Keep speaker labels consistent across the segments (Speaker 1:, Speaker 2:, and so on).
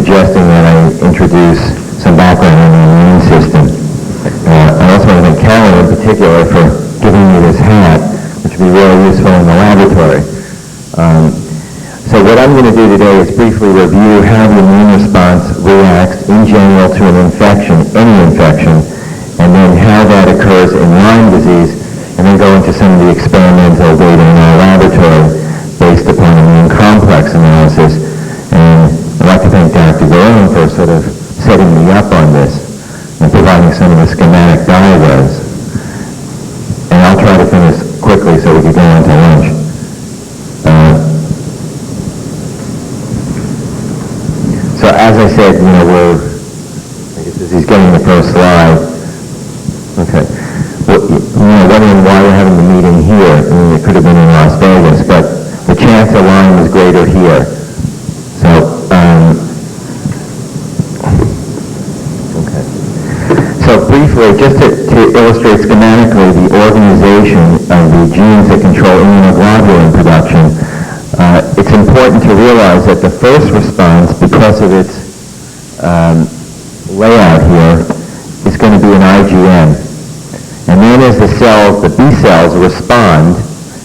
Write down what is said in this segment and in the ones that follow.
Speaker 1: suggesting that I introduce some background on the immune system. I also want to thank Carolyn in particular for giving me this hat, which will be really useful in the laboratory. So what I'm going to do today is briefly review how the immune response reacts in general to an infection, any infection, and then how that occurs in Lyme disease, and then go into some of the experimental data in our laboratory based upon immune complex analysis. And I'd like to thank Dr. Garone for sort of setting me up on this and providing some of the schematic diagrams. And I'll try to finish quickly so we can go into lunch. So as I said, I guess this is getting the first slide. Okay. Well, wondering why we're having the meeting here. I mean, it could have been in Las Vegas, but the chance of Lyme is greater here. So briefly, just to illustrate schematically the organization of the genes that control immunoglobulin production, it's important to realize that the first response, because of its layout here, is going to be an IgM. And then as the B cells respond,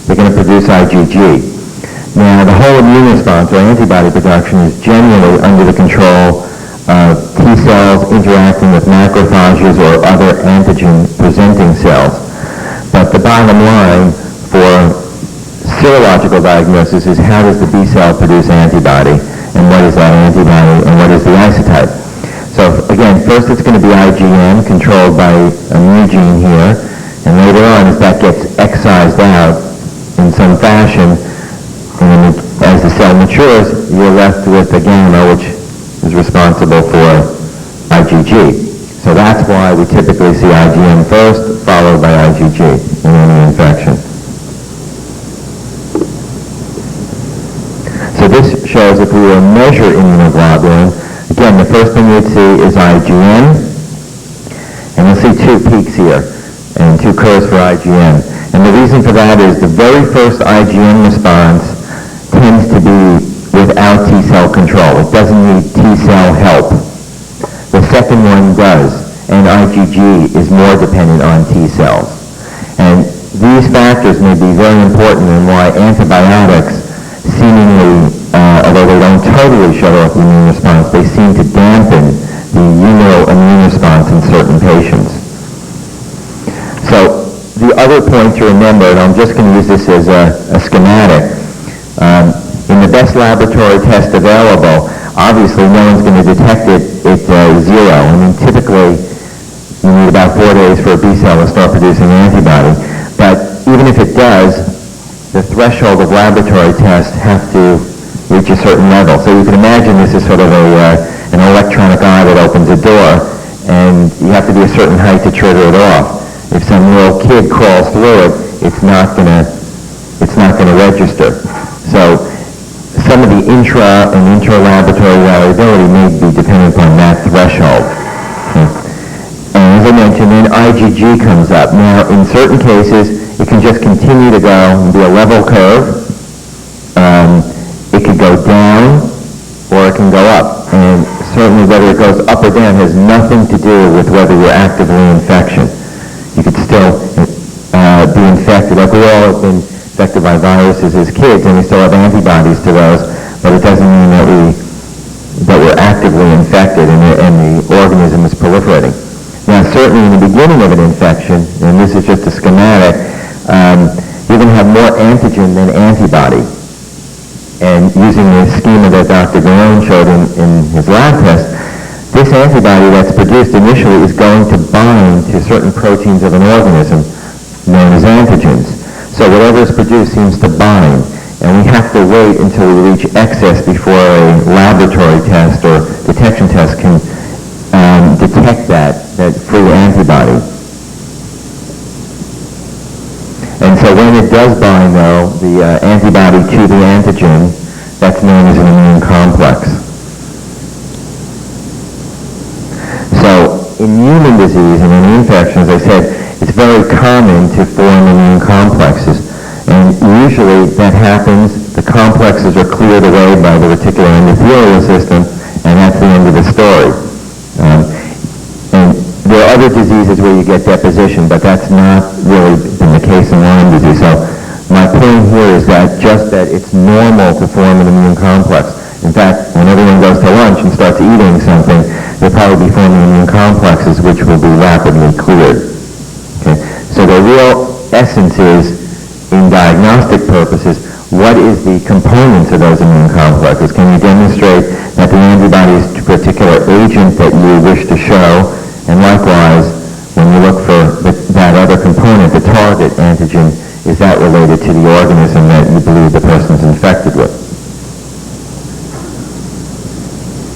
Speaker 1: they're going to produce IgG. Now, the whole immune response, or antibody production, is generally under the control of T cells interacting with macrophages or other antigen-presenting cells. But the bottom line for serological diagnosis is how does the B cell produce antibody, and what is that antibody, and what is the isotype. So again, first it's going to be IgM controlled by a mu gene here, and later on as that gets excised out in some fashion, and as the cell matures, you're left with a gamma, which is responsible for IgG. So that's why we typically see IgM first, followed by IgG in any infection. So this shows if we were to measure immunoglobulin, again, the first thing we'd see is IgM, and we'll see two peaks here, and two curves for IgM. And the reason for that is the very first IgM response tends to be without T cell control. It doesn't need T cell help. The second one does, and IgG is more dependent on T cells. And these factors may be very important in why antibiotics seemingly, although they don't totally shut off the immune response, they seem to dampen the humoral immune response in certain patients. So the other point to remember, and I'm just going to use this as a schematic, in the best laboratory test available, obviously no one's going to detect it at zero. I mean, typically you need about 4 days for a B cell to start producing antibody. But even if it does, the threshold of laboratory tests have to reach a certain level. So you can imagine this is sort of an electronic eye that opens a door, and you have to be a certain height to trigger it off. If some little kid crawls through it, it's not going to register. So some of the intra and intra-laboratory variability may be dependent upon that threshold. And as I mentioned, then IgG comes up. Now, in certain cases, it can just continue to go and be a level curve. It could go down, or it can go up. And certainly whether it goes up or down has nothing to do with whether you're actively in infection. You could still be infected. Like we all have been infected by viruses as kids, and we still have antibodies to those, but it doesn't mean that we're actively infected and the organism is proliferating. Now, certainly in the beginning of an infection, and this is just a schematic, you're going to have more antigen than antibody. And using the schema that Dr. Garone showed in his lab test, this antibody that's produced initially is going to bind to certain proteins of an organism known as antigens. So whatever is produced seems to bind, and we have to wait until we reach excess before a laboratory test or detection test can detect that free antibody. And so when it does bind, though, the antibody to the antigen, that's known as an immune complex. So in human disease and in infection, as I said, it's very common to form immune complexes. And usually that happens, the complexes are cleared away by the reticular endothelial system, and that's the diseases where you get deposition, but that's not really been the case in Lyme disease. So my point here is that just that it's normal to form an immune complex. In fact, when everyone goes to lunch and starts eating something, they'll probably be forming immune complexes which will be rapidly cleared. Okay? So the real essence is, in diagnostic purposes, what is the components of those immune complexes? Can you demonstrate that the antibody is to a particular agent that you wish to show? And likewise, when you look for that other component, the target antigen, is that related to the organism that you believe the person's infected with?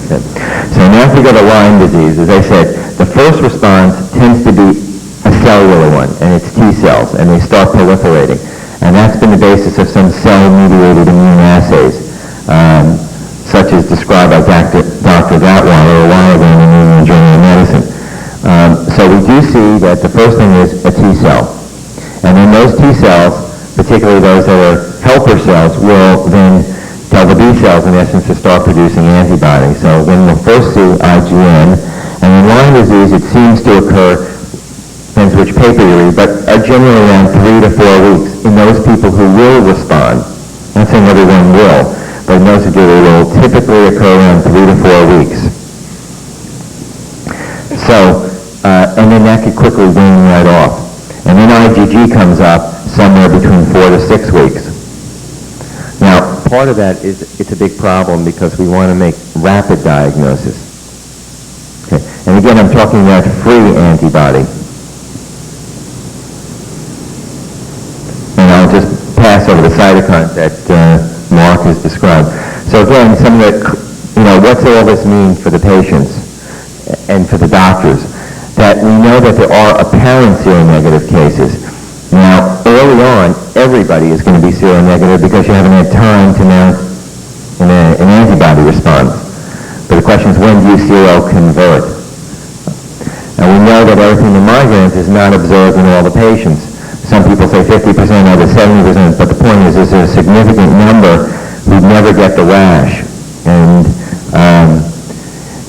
Speaker 1: Okay. So now if we go to Lyme disease, as I said, the first response tends to be a cellular one, and it's T cells, and they start proliferating. And that's been the basis of some cell-mediated immune assays, such as described by Dr. Gatwaller a while ago in the New England Journal of Medicine. So we do see that the first thing is a T cell. And then those T cells, particularly those that are helper cells, will then tell the B cells, in essence, to start producing antibodies. So then we'll first see IgM. And in Lyme disease, it seems to occur, depends which paper you read, but generally around 3 to 4 weeks in those people who will respond. I'm not saying everyone will, but in those who do, it will typically occur around 3 to 4 weeks. So, and then that could quickly wane right off. And then IgG comes up somewhere between 4 to 6 weeks. Now, part of that is it's a big problem because we want to make rapid diagnosis. Okay. And again, I'm talking about free antibody. And I'll just pass over the cytokines that Mark has described. So again, some of the, what's all this mean for the patients and for the doctors? That we know that there are apparent seronegative cases. Now, early on, everybody is going to be seronegative because you haven't had time to mount an antibody response. But the question is, when do you seroconvert? And we know that erythema migrans is not observed in all the patients. Some people say 50%, others 70%, but the point is there's a significant number who never get the rash. And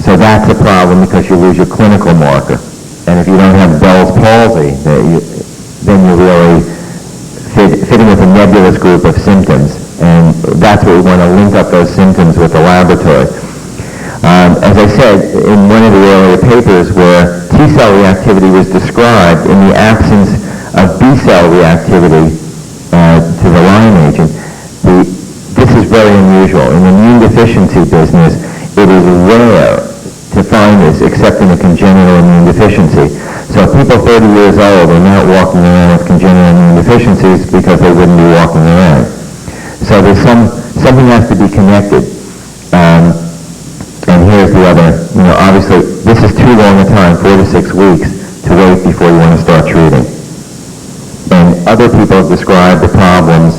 Speaker 1: so that's a problem because you lose your clinical marker. And if you don't have Bell's palsy, then you're really fitting with a nebulous group of symptoms. And that's what we want to link up those symptoms with the laboratory. As I said, in one of the earlier papers where T-cell reactivity was described in the absence of B-cell reactivity to the Lyme agent, this is very unusual. In the immune deficiency business, it is rare to find this except in a congenital immune deficiency. So if people 30 years old are not walking around with congenital immune deficiencies because they wouldn't be walking around. So there's something has to be connected. And here's the other, obviously this is too long a time, 4 to 6 weeks, to wait before you want to start treating. And other people have described the problems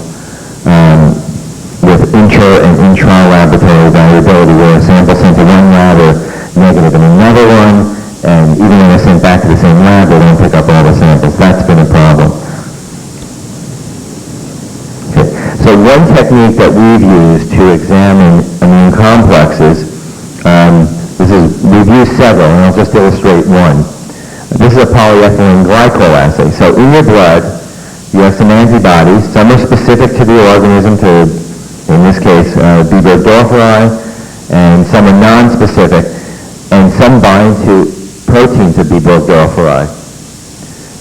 Speaker 1: with intra and intra-laboratory variability, where a sample sent to one lab are negative in another one, and even when they're sent back to the same lab, they don't pick up all the samples. That's been a problem. Okay. So one technique that we've used to examine immune complexes, we've used several, and I'll just illustrate one. This is a polyethylene glycol assay. So in your blood, you have some antibodies. Some are specific to the organism, to, in this case, B. burgdorferi, and some are non-specific, and some bind to proteins of B. burgdorferi.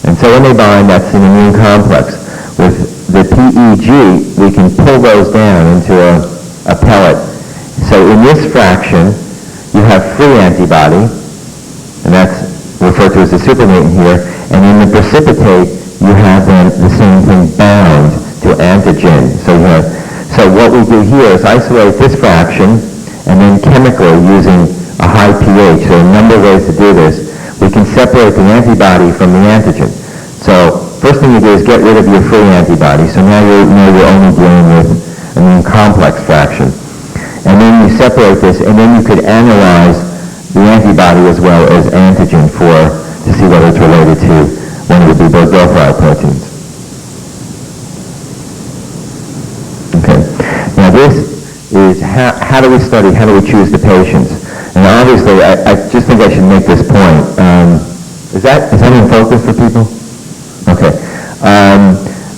Speaker 1: And so when they bind, that's an immune complex. With the PEG, we can pull those down into a pellet. So in this fraction, you have free antibody, and that's referred to as the supernatant here, and in the precipitate, you have then the same thing bound to antigen. So what we do here is isolate this fraction, and then chemically, using a high pH, so a number of ways to do this, we can separate the antibody from the antigen. So first thing you do is get rid of your free antibody, so now you're only dealing with immune complex fraction. And then you separate this, and then you could analyze the antibody as well as antigen to see whether it's related to one of the B. burgdorferi proteins. Okay. Now this is how do we study, how do we choose the patients? And obviously, I just think I should make this point. Is that in focus for people? Okay.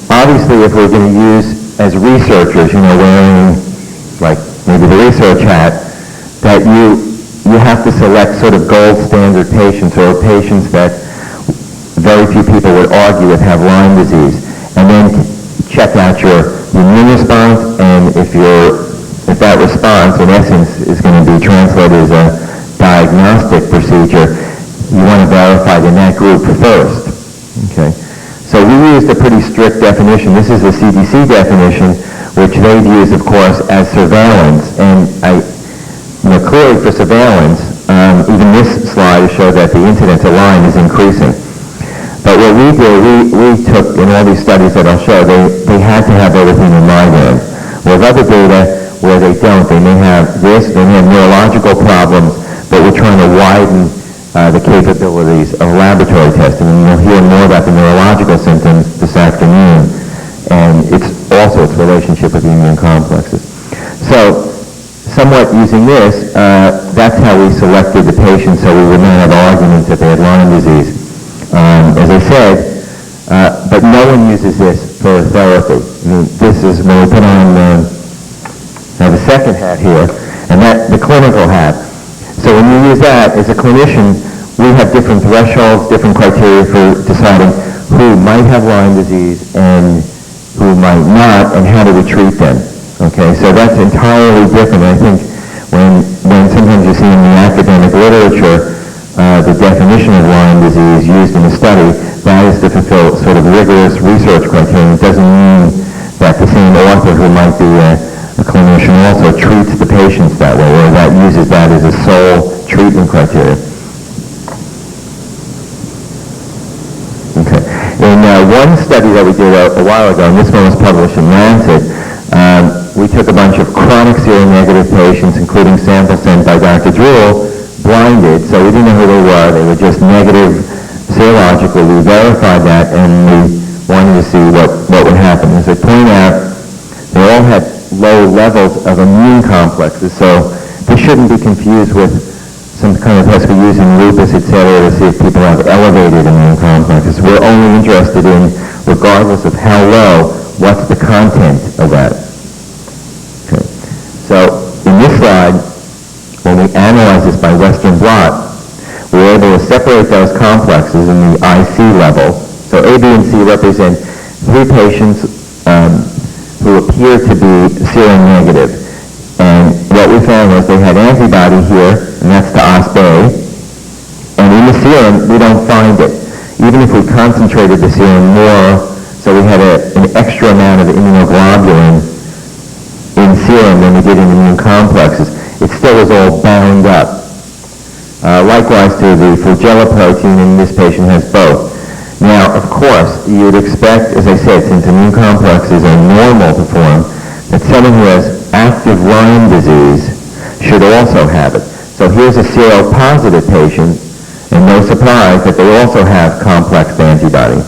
Speaker 1: Obviously, if we're going to use, as researchers, wearing, like, maybe the research hat, that you have to select sort of gold standard patients, or patients that very few people would argue with have Lyme disease, and then check out your immune response, and if that response, in essence, is going to be translated as a diagnostic procedure, you want to verify in that group first. Okay. So we used a pretty strict definition. This is the CDC definition, which they've used, of course, as surveillance. And clearly for surveillance, even this slide shows that the incidence of Lyme is increasing. But what we did, we took, in all these studies that I'll show, they had to have everything in migraine. With other data where they don't, they may have this, they may have neurological problems, but we're trying to widen the capabilities of laboratory testing. And you'll hear more about the neurological symptoms this afternoon, and it's also its relationship with the immune complexes. So, somewhat using this, that's how we selected the patients, so we would not have arguments that they had Lyme disease. As I said, but no one uses this for therapy. This is when we put on, I have a second hat here, and that the clinical hat. So when you use that as a clinician, we have different thresholds, different criteria for deciding who might have Lyme disease and who might not, and how do we treat them. Okay, so that's entirely different. I think when sometimes you see in the academic literature the definition of Lyme disease used in a study, that is to fulfill sort of rigorous research criteria. It doesn't mean that the same author who might be a clinician also treats the patients that way, or that uses that as a sole treatment criteria. Okay. In one study that we did a while ago, and this one was published in Lancet, we took a bunch of chronic seronegative patients, including samples sent by Dr. Druhl, blinded, so we didn't know who they were. They were just negative serologically. We verified that, and we wanted to see what would happen. As I point out, they all had low levels of immune complexes, so this shouldn't be confused with some kind of test we use in lupus, etc., to see if people have elevated immune complexes. We're only interested in, regardless of how low, what's the content of that. Okay. So in this slide, when we analyze this by Western blot, we were able to separate those complexes in the IC level. So A, B, and C represent 3 patients who appear to be seronegative. And what we found was they had antibody here, and that's to OspA. And in the serum, we don't find it. Even if we concentrated the serum more, so we had an extra amount of immunoglobulin in serum than we did in immune complexes, it still is all bound up. Likewise to the flagella protein, and this patient has both. Now, of course, you would expect, as I said, since immune complexes are normal to form, that someone who has active Lyme disease should also have it. So here's a seropositive patient, and no surprise that they also have complex antibody.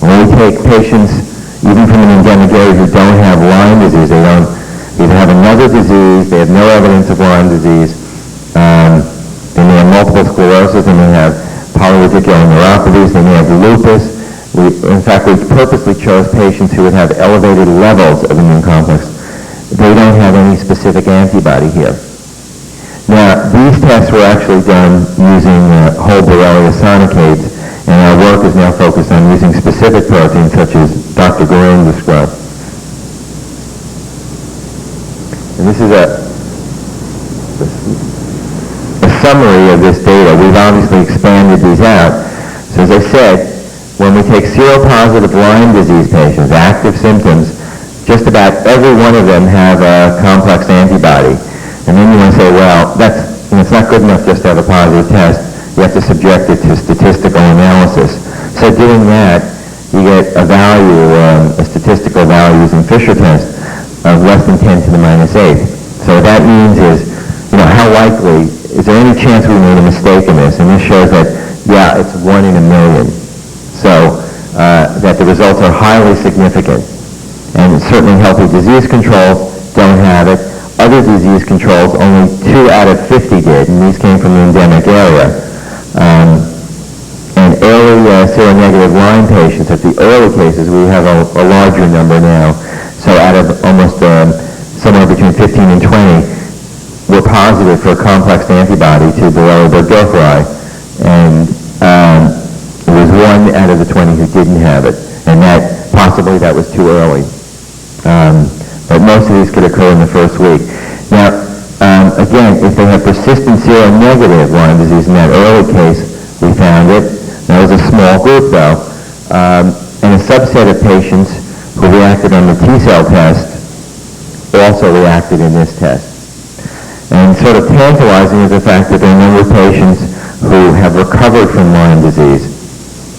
Speaker 1: When we take patients, even from an endemic area, who don't have Lyme disease, they don't either have another disease, they have no evidence of Lyme disease, they may have multiple sclerosis, they may have polyradicular neuropathies, they may have lupus. In fact, we purposely chose patients who would have elevated levels of immune complex. They don't have any specific antibody here. Now, these tests were actually done using whole Borrelia sonicades, and our work is now focused on using specific proteins such as Dr. Gorin described. And this is a summary of this data. We've obviously expanded these out. So as I said, when we take seropositive Lyme disease patients, active symptoms, just about every one of them have a complex antibody. And then you want to say, well, it's not good enough just to have a positive test. You have to subject it to statistical analysis. So doing that, you get a value, a statistical value using Fisher test of less than 10 to the -8. So what that means is, how likely, is there any chance we made a mistake in this? And this shows that, yeah, it's 1 in a million. So that the results are highly significant. And certainly healthy disease controls don't have it. Other disease controls, only 2 out of 50 did, and these came from the endemic area. seronegative Lyme patients, at the early cases, we have a larger number now. So out of almost somewhere between 15 and 20 were positive for a complex antibody to Borrelia burgdorferi. And it was 1 out of the 20 who didn't have it. And possibly that was too early. But most of these could occur in the first week. Now, again, if they have persistent seronegative Lyme disease in that early case, we found it. That was a small group, though. And a subset of patients who reacted on the T-cell test also reacted in this test. And sort of tantalizing is the fact that there are a number of patients who have recovered from Lyme disease.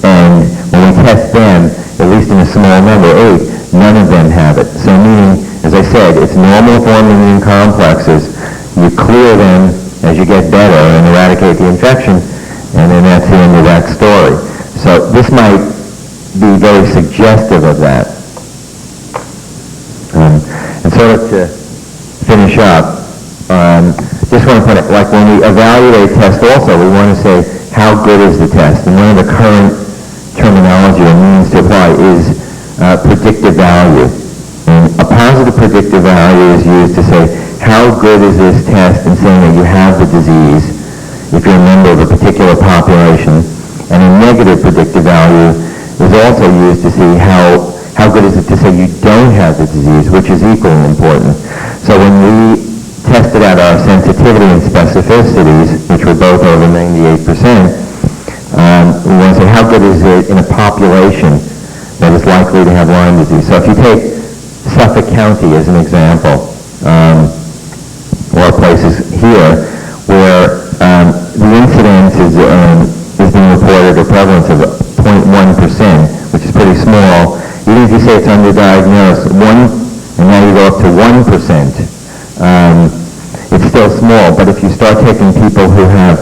Speaker 1: And when we test them, at least in a small number, 8, none of them have it. So meaning, as I said, it's normal forming immune complexes. You clear them as you get better and eradicate the infection, and then that's the end of that story. So this might be very suggestive of that. And sort of to finish up, just want to put it, like when we evaluate tests also, we want to say, how good is the test? And one of the current terminology or means to apply is predictive value. And a positive predictive value is used to say, how good is this test in saying that you have the disease if you're a member of a particular population? And a negative predictive value is also used to see how good is it to say you don't have the disease, which is equally important. So when we tested out our sensitivity and specificities, which were both over 98%, we want to say how good is it in a population that is likely to have Lyme disease. So if you take Suffolk County as an example, or places here where the incidence is being reported, or prevalence of 0.1%, which is pretty small. Even if you say it's underdiagnosed, and now you go up to 1%, it's still small. But if you start taking people who have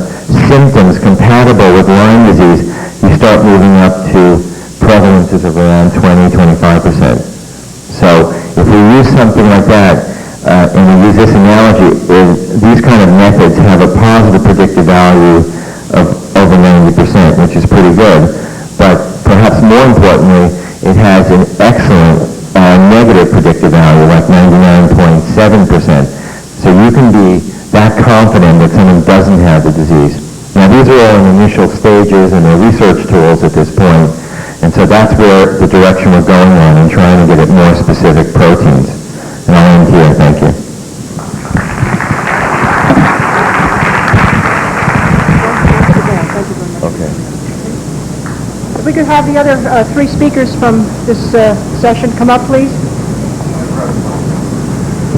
Speaker 1: symptoms compatible with Lyme disease, you start moving up to prevalences of around 20-25%. So if we use something like that, and we use this analogy, these kind of methods have a positive predictive value of over 90%, which is pretty good. But perhaps more importantly, it has an excellent negative predictive value, like 99.7%. So you can be that confident that someone doesn't have the disease. Now, these are all in initial stages, and they're research tools at this point. And so that's where the direction we're going on in trying to get at more specific proteins. And I'll end here. Thank you. Okay.
Speaker 2: If we could have the other 3 speakers from this session come up, please.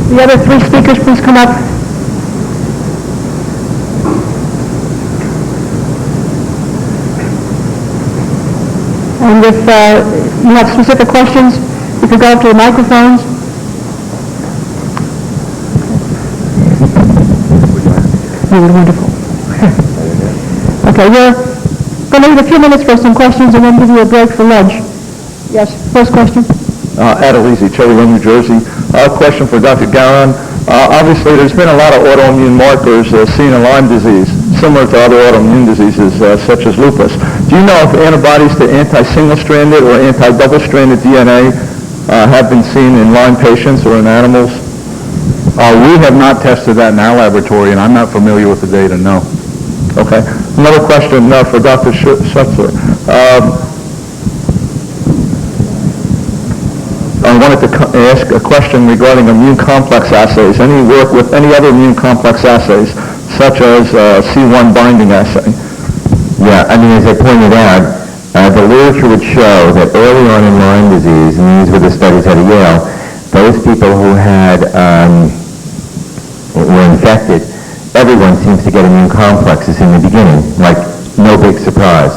Speaker 2: The other 3 speakers, please come up. And if you have specific questions, you could go up to the microphones. Wonderful. Okay, we're going to need a few minutes for some questions and then give you a break for lunch. Yes, first question.
Speaker 3: Adelizi, Cherry Hill, New Jersey. Question for Dr. Garan. Obviously, there's been a lot of autoimmune markers seen in Lyme disease, similar to other autoimmune diseases such as lupus. Do you know if antibodies to anti-single-stranded or anti-double-stranded DNA have been seen in Lyme patients or in animals?
Speaker 4: We have not tested that in our laboratory, and I'm not familiar with the data, no.
Speaker 3: Okay. Another question for Dr. Schutzler. I wanted to ask a question regarding immune complex assays. Any work with any other immune complex assays, such as C1 binding assay?
Speaker 1: Yeah, I mean, as I pointed out, the literature would show that early on in Lyme disease, and these were the studies out of Yale, those people who were infected, everyone seems to get immune complexes in the beginning, like no big surprise.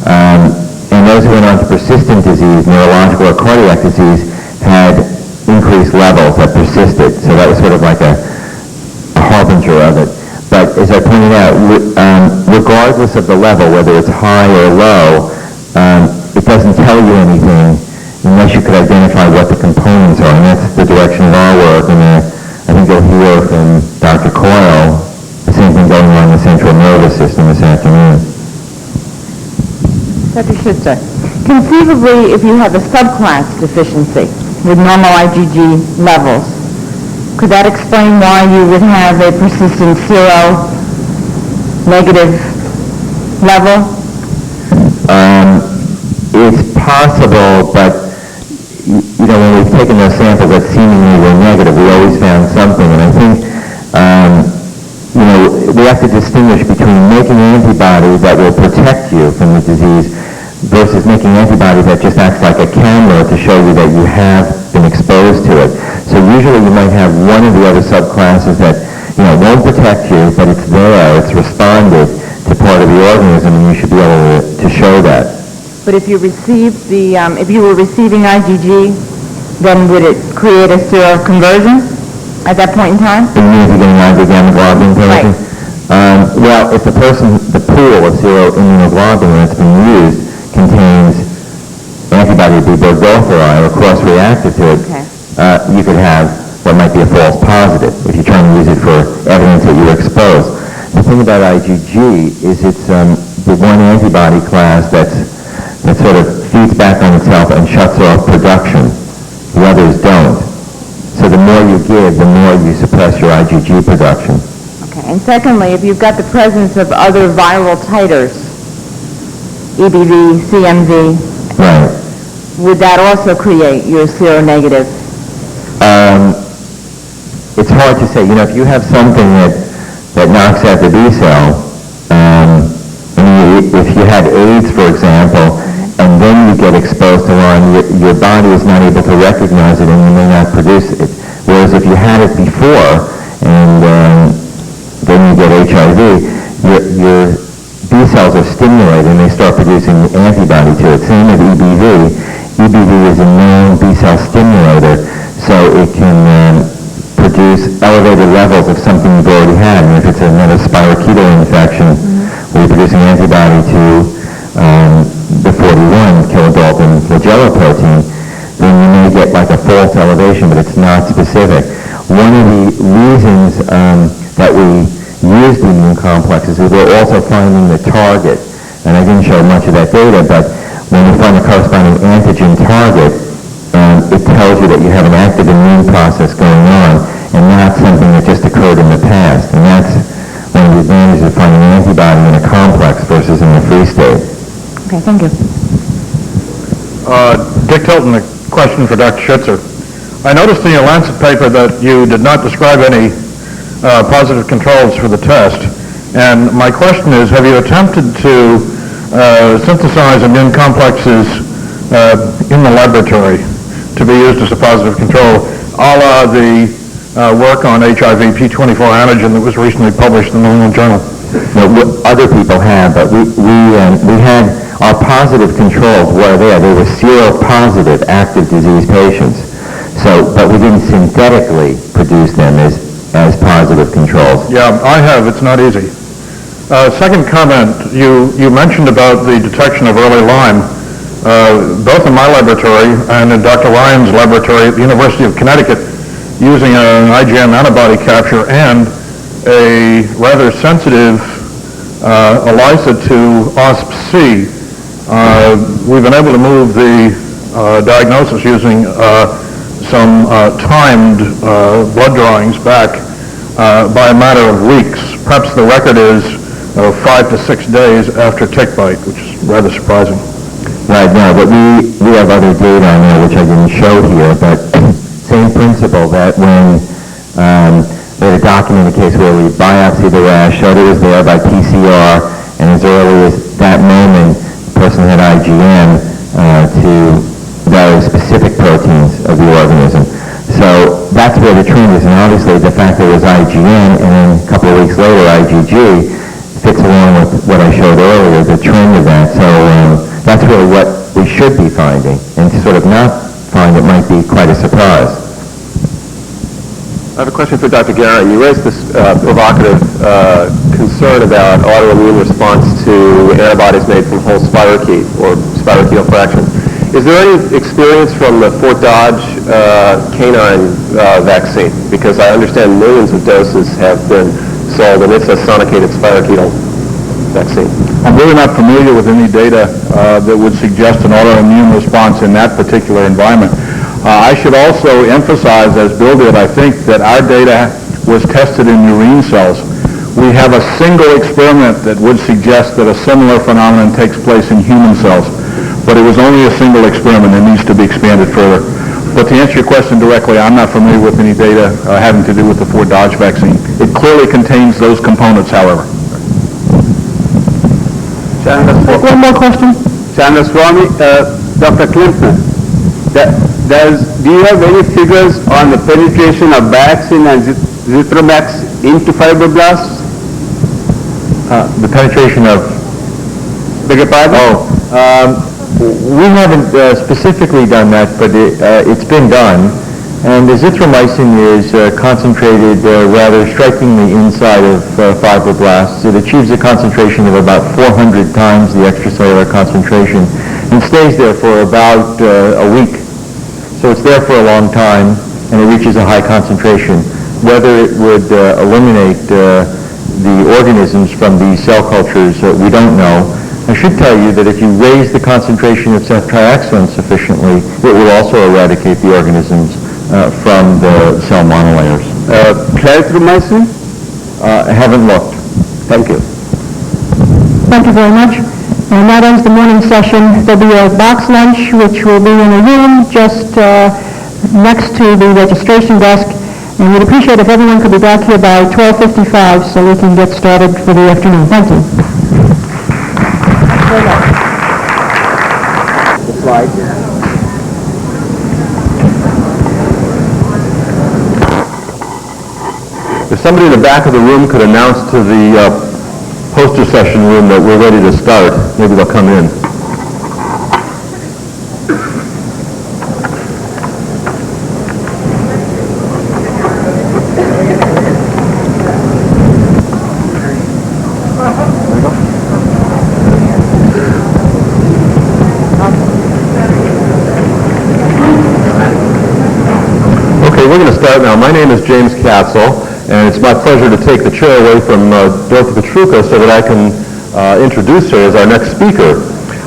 Speaker 1: And those who went on to persistent disease, neurological or cardiac disease, had increased levels that persisted. So that was sort of like a harbinger of it. But as I pointed out, regardless of the level, whether it's high or low, it doesn't tell you anything unless you could identify what the components are. And that's the direction of our work. And I think you'll hear from Dr. Coyle the same thing going on in the central nervous system this afternoon.
Speaker 5: Dr. Schutzer, conceivably, if you have a subclass deficiency with normal IgG levels, could that explain why you would have a persistent seronegative level?
Speaker 1: It's possible, but when we've taken those samples that seemingly were negative, we always found something. And I think, we have to distinguish between making an antibody that will protect you from the disease versus making an antibody that just acts like a camera to show you that you have been exposed to it. So usually you might have one of the other subclasses that, won't protect you, but it's there, it's responded to part of the organism, and you should be able to show that.
Speaker 5: But if you received if you were receiving IgG, then would it create a seroconversion at that point in time?
Speaker 1: You mean if you're getting IgG globulin therapy?
Speaker 5: Right.
Speaker 1: Well, if the pool of seroimmunoglobulin that's been used contains antibody to be Burgdorferi or cross-reactive to it,
Speaker 5: Okay.
Speaker 1: You could have what might be a false positive if you're trying to use it for evidence that you were exposed. The thing about IgG is it's the one antibody class that sort of feeds back on itself and shuts off production. The others don't. So the more you give, the more you suppress your IgG production.
Speaker 5: Okay. And secondly, if you've got the presence of other viral titers, EBV, CMV,
Speaker 1: Right.
Speaker 5: would that also create your seronegative?
Speaker 1: It's hard to say. If you have something that knocks out the B cell, if you had AIDS, for example, and then you get exposed to Lyme, your body is not able to recognize it and you may not produce it. Whereas if you had it before and then you get HIV, your B cells are stimulated and they start producing antibody to it. Same with EBV. EBV is a known B cell stimulator, so it can produce elevated levels of something you've already had. And if it's another spirochetal infection, where you're producing antibody to the 41 kilodalton flagella protein, then you may get like a false elevation, but it's not specific. One of the reasons that we use the immune complexes is we're also finding the target. And I didn't show much of that data, but when we find the corresponding antigen target, it tells you that you have an active immune process going on and not something that just occurred in the past. And that's one of the advantages of finding an antibody in a complex versus in the free state.
Speaker 5: Okay, thank you.
Speaker 4: Dick Tilton, a question for Dr. Schutzer. I noticed in your Lancet paper that you did not describe any positive controls for the test. And my question is, have you attempted to synthesize immune complexes in the laboratory to be used as a positive control, a la the work on HIV P24 antigen that was recently published in the New England Journal?
Speaker 1: No, other people have, but we had our positive controls were there. They were seropositive active disease patients. So, but we didn't synthetically produce them as positive controls.
Speaker 4: Yeah, I have. It's not easy. Second comment, you mentioned about the detection of early Lyme. Both in my laboratory and in Dr. Ryan's laboratory at the University of Connecticut, using an IgM antibody capture and a rather sensitive ELISA to OSP-C, we've been able to move the diagnosis using some timed blood drawings back by a matter of weeks. Perhaps the record is 5 to 6 days after tick bite, which is rather surprising.
Speaker 1: Right, no, but we have other data on there which I didn't show here, but same principle that when we had a documented case where we biopsied the rash, showed it was there by PCR, and as early as that moment, the person had IgM to very specific proteins of the organism. So that's where the trend is, and obviously the fact that it was IgM and then a couple of weeks later IgG fits along with what I showed earlier, the trend of that. So that's really what we should be finding, and to sort of not find it might be quite a surprise.
Speaker 6: I have a question for Dr. Guerin. You raised this provocative concern about autoimmune response to antibodies made from whole spirochete or spirochetal fraction. Is there any experience from the Fort Dodge canine vaccine? Because I understand millions of doses have been sold, and it's a sonicated spirochetal vaccine.
Speaker 4: I'm really not familiar with any data that would suggest an autoimmune response in that particular environment. I should also emphasize, as Bill did, I think that our data was tested in murine cells. We have a single experiment that would suggest that a similar phenomenon takes place in human cells, but it was only a single experiment and needs to be expanded further. But to answer your question directly, I'm not familiar with any data having to do with the Fort Dodge vaccine. It clearly contains those components, however.
Speaker 2: One more question.
Speaker 7: Swami, Dr. Klimpner, do you have any figures on the penetration of Vaccine and Zithromax into fibroblasts?
Speaker 1: The penetration of...
Speaker 7: Beg your pardon?
Speaker 1: We haven't specifically done that, but it's been done. And the azithromycin is concentrated rather strikingly inside of fibroblasts. It achieves a concentration of about 400 times the extracellular concentration and stays there for about a week. So it's there for a long time, and it reaches a high concentration. Whether it would eliminate the organisms from these cell cultures, we don't know. I should tell you that if you raise the concentration of ceftriaxone sufficiently, it will also eradicate the organisms from the cell monolayers.
Speaker 7: Clarithromycin?
Speaker 1: I haven't looked. Thank you.
Speaker 2: Thank you very much. And that ends the morning session. There'll be a box lunch, which will be in a room just next to the registration desk. And we'd appreciate if everyone could be back here by 12:55 so we can get started for the afternoon. Thank you.
Speaker 6: The slide. If somebody in the back of the room could announce to the poster session room that we're ready to start, maybe they'll come in. Okay, we're going to start now. My name is James Katzel, and it's my pleasure to take the chair away from Dorothy Petruka so that I can introduce her as our next speaker.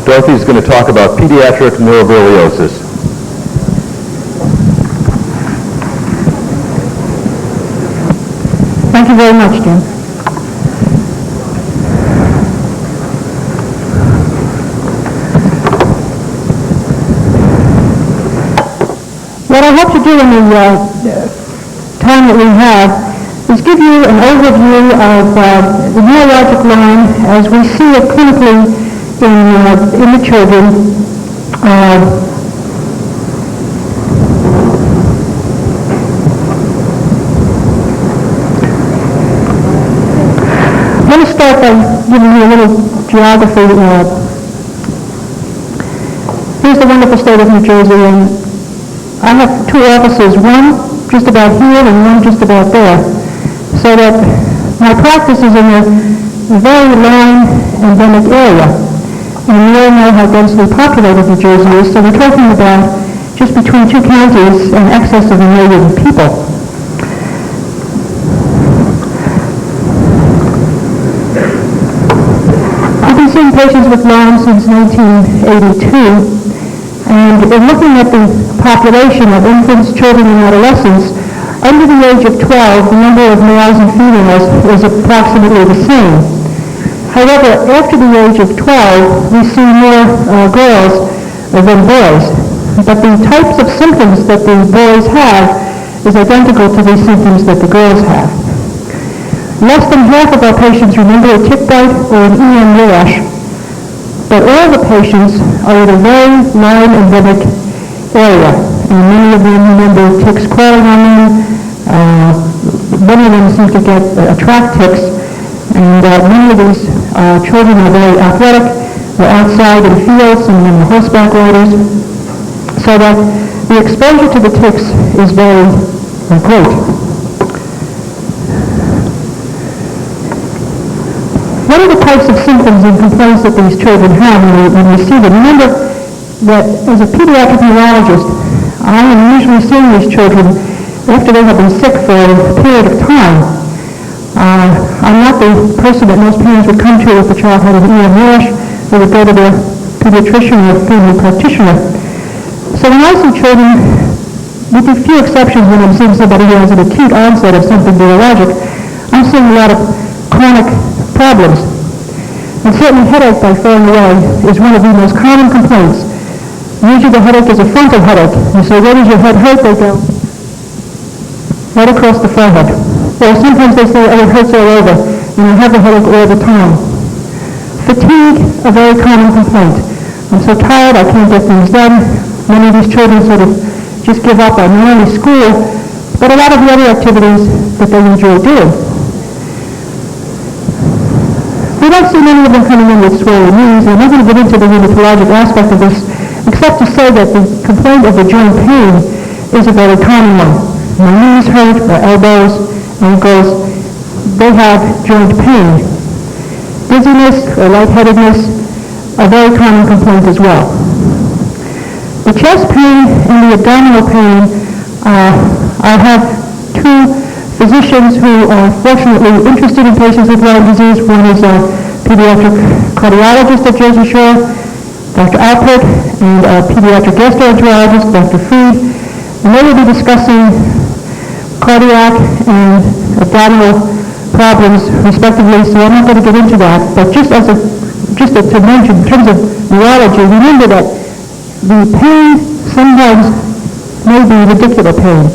Speaker 6: Dorothy's going to talk about pediatric neuroborreliosis.
Speaker 2: Thank you very much, Jim. What I hope to do in the time that we have is give you an overview of the neurologic Lyme as we see it clinically in the children. I'm going to start by giving you a little geography. Here's the wonderful state of New Jersey, and I have two offices, one just about here and one just about there, so that my practice is in a very Lyme endemic area. And we all know how densely populated New Jersey is, so we're talking about just between two counties in excess of 1 million people. I've been seeing patients with Lyme since 1982. And in looking at the population of infants, children, and adolescents, under the age of 12, the number of males and females is approximately the same. However, after the age of 12, we see more girls than boys. But the types of symptoms that the boys have is identical to the symptoms that the girls have. Less than half of our patients remember a tick bite or an EM rash, but all the patients are in a very Lyme endemic area, and many of them remember ticks crawling on them. Many of them seem to attract ticks, and many of these children are very athletic. They're outside in fields and in horseback riders, so that the exposure to the ticks is very great. What are the types of symptoms and complaints that these children have when we see them? Remember that as a pediatric neurologist, I am usually seeing these children after they have been sick for a period of time. I'm not the person that most parents would come to if the child had an EM rash. They would go to their pediatrician or family practitioner. So when I see children, with a few exceptions when I'm seeing somebody who has an acute onset of something neurologic, I'm seeing a lot of chronic problems. And certainly headache, by far and away, is one of the most common complaints. Usually the headache is a frontal headache. You say, where does your head hurt? They go right across the forehead. Or sometimes they say, oh, it hurts all over, and I have a headache all the time. Fatigue, a very common complaint. I'm so tired, I can't get things done. Many of these children sort of just give up on not only school, but a lot of the other activities that they enjoy doing. We don't see many of them coming in with swollen knees, and I'm not going to get into the rheumatologic aspect of this, except to say that the complaint of the joint pain is a very common one. My knees hurt, my elbows, ankles, they have joint pain. Dizziness or lightheadedness, a very common complaint as well. The chest pain and the abdominal pain, I have two physicians who are fortunately interested in patients with Lyme disease. One is a pediatric cardiologist at Jersey Shore, Dr. Alpert, and a pediatric gastroenterologist, Dr. Freed, and they will be discussing cardiac and abdominal problems, respectively, so I'm not going to get into that. But just to mention, in terms of neurology, remember that the pain sometimes may be radicular pain.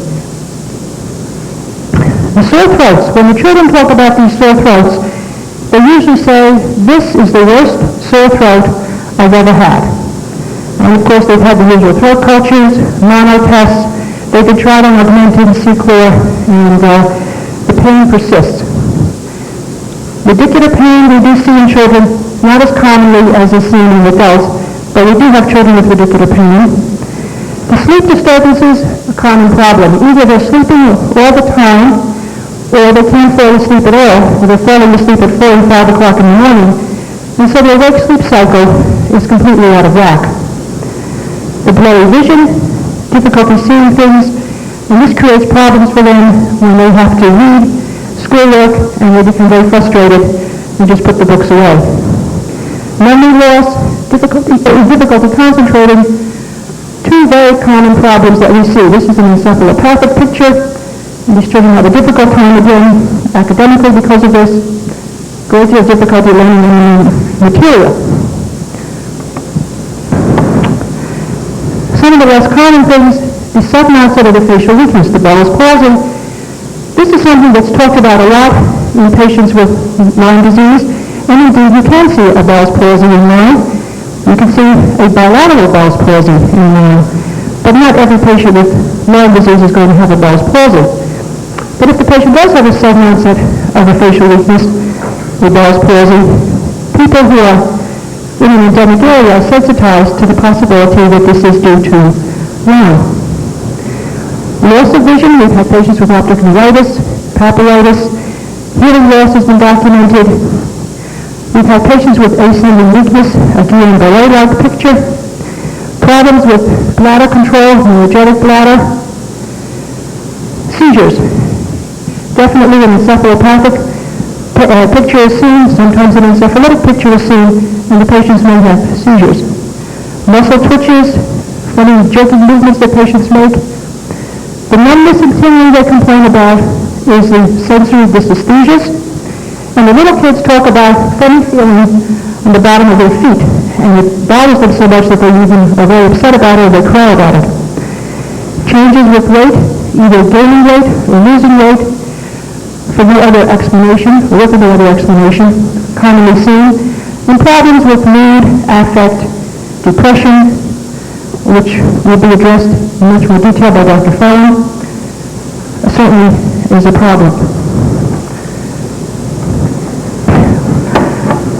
Speaker 2: The sore throats, when the children talk about these sore throats, they usually say, this is the worst sore throat I've ever had. And of course, they've had the usual throat cultures, mono tests, they've been tried on augmentin, C-chlor, and the pain persists. Radicular pain we do see in children, not as commonly as is seen in adults, but we do have children with radicular pain. The sleep disturbances, a common problem. Either they're sleeping all the time, or they can't fall asleep at all, or they're falling asleep at 4 and 5 o'clock in the morning, and so their wake-sleep cycle is completely out of whack. The blurry vision, difficulty seeing things, and this creates problems for them when they have to read schoolwork, and they become very frustrated and just put the books away. Memory loss, difficulty concentrating, two very common problems that we see. This is an encephalopathic picture, and these children have a difficult time again academically because of this, going through a difficulty learning material. Some of the less common things is sudden onset of the facial weakness, the Bell's palsy. This is something that's talked about a lot in patients with Lyme disease, and indeed you can see a Bell's palsy in Lyme. You can see a bilateral Bell's palsy in Lyme, but not every patient with Lyme disease is going to have a Bell's palsy. But if the patient does have a sudden onset of a facial weakness with Bell's palsy, people who are in an endemic area are sensitized to the possibility that this is due to Lyme. Loss of vision, we've had patients with optic neuritis, papillitis, hearing loss has been documented. We've had patients with ascending weakness, a Guillain-Barré-like picture, problems with bladder control, neurogenic bladder, seizures. Definitely an encephalopathic picture is seen, sometimes an encephalitic picture is seen, and the patients may have seizures. Muscle twitches, funny jerking movements that patients make. The numbness and tingling they complain about is the sensory dysesthesias, and the little kids talk about funny feelings on the bottom of their feet, and it bothers them so much that they even are very upset about it or they cry about it. Changes with weight, either gaining weight or losing weight, for no other explanation, or with no other explanation, commonly seen, and problems with mood, affect, depression, which will be addressed in much more detail by Dr. Fallon, certainly is a problem.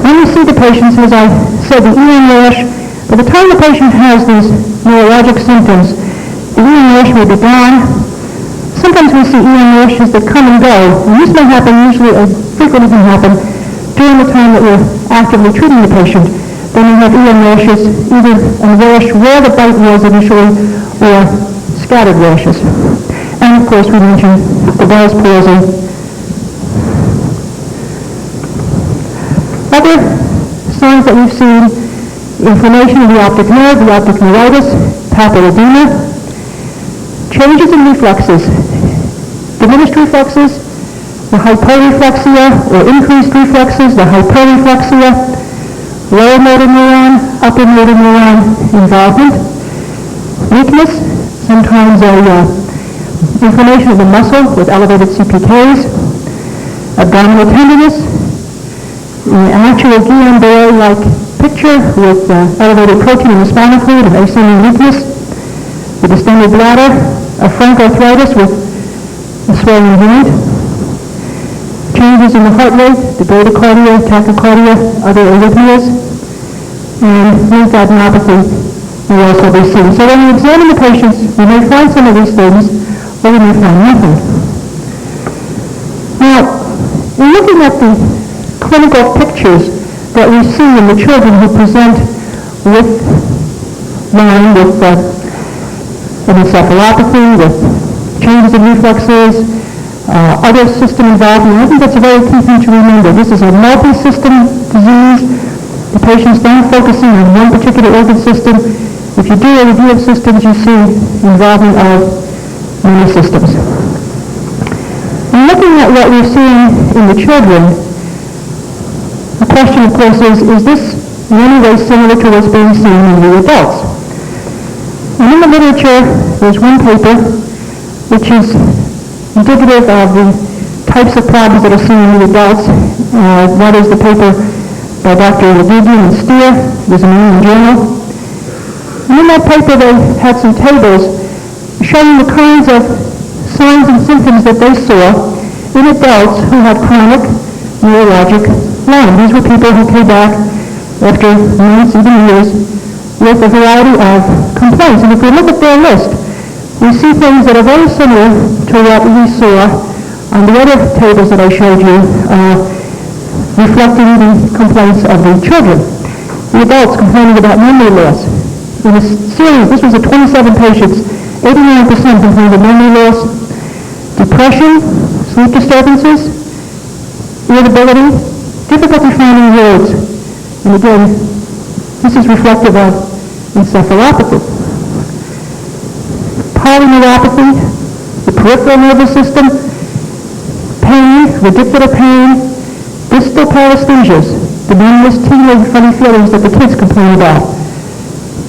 Speaker 2: When we see the patients, as I said, the EM rash, by the time the patient has these neurologic symptoms, the EM rash may be gone. Sometimes we see EM rashes that come and go, and this may happen usually, or frequently can happen, during the time that we're actively treating the patient. Then we have EM rashes, either a rash where the bite was initially, or scattered rashes. And of course we mentioned the Bell's palsy, other signs that we've seen, inflammation of the optic nerve, the optic neuritis, papilledema, changes in reflexes, diminished reflexes, the hyporeflexia or increased reflexes, the hyperreflexia, lower motor neuron, upper motor neuron involvement, weakness, sometimes inflammation of the muscle with elevated CPKs, abdominal tenderness, an actual Guillain-Barré-like picture with elevated protein in the spinal fluid and ascending weakness, the distended bladder, a frank arthritis with a swelling joint, changes in the heart rate, the bradycardia, tachycardia, other arrhythmias, and lymphadenopathy will also be seen. So when we examine the patients, we may find some of these things, or we may find nothing. Now, in looking at the clinical pictures that we see in the children who present with Lyme, with an encephalopathy, with changes in reflexes, other system involvement, I think that's a very key thing to remember. This is a multi-system disease. The patient's not focusing on one particular organ system. If you do a review of systems, you see involvement of many systems. In looking at what we're seeing in the children, the question, of course, is this in any way similar to what's being seen in the adults? And in the literature, there's one paper which is indicative of the types of problems that are seen in the adults. That is the paper by Dr. Legugian and Steer. It was in the New England Journal. And in that paper, they had some tables showing the kinds of signs and symptoms that they saw in adults who had chronic neurologic Lyme. These were people who came back after months, even years, with a variety of complaints. And if we look at their list, we see things that are very similar to what we saw on the other tables that I showed you, reflecting the complaints of the children. The adults complaining about memory loss. In a series, this was 27 patients, 89% complained of memory loss, depression, sleep disturbances, irritability, difficulty finding words. And again, this is reflective of encephalopathy. Polyneuropathy, the peripheral nervous system, pain, radicular pain, distal paresthesias, the meaningless tingling, funny feelings that the kids complain about.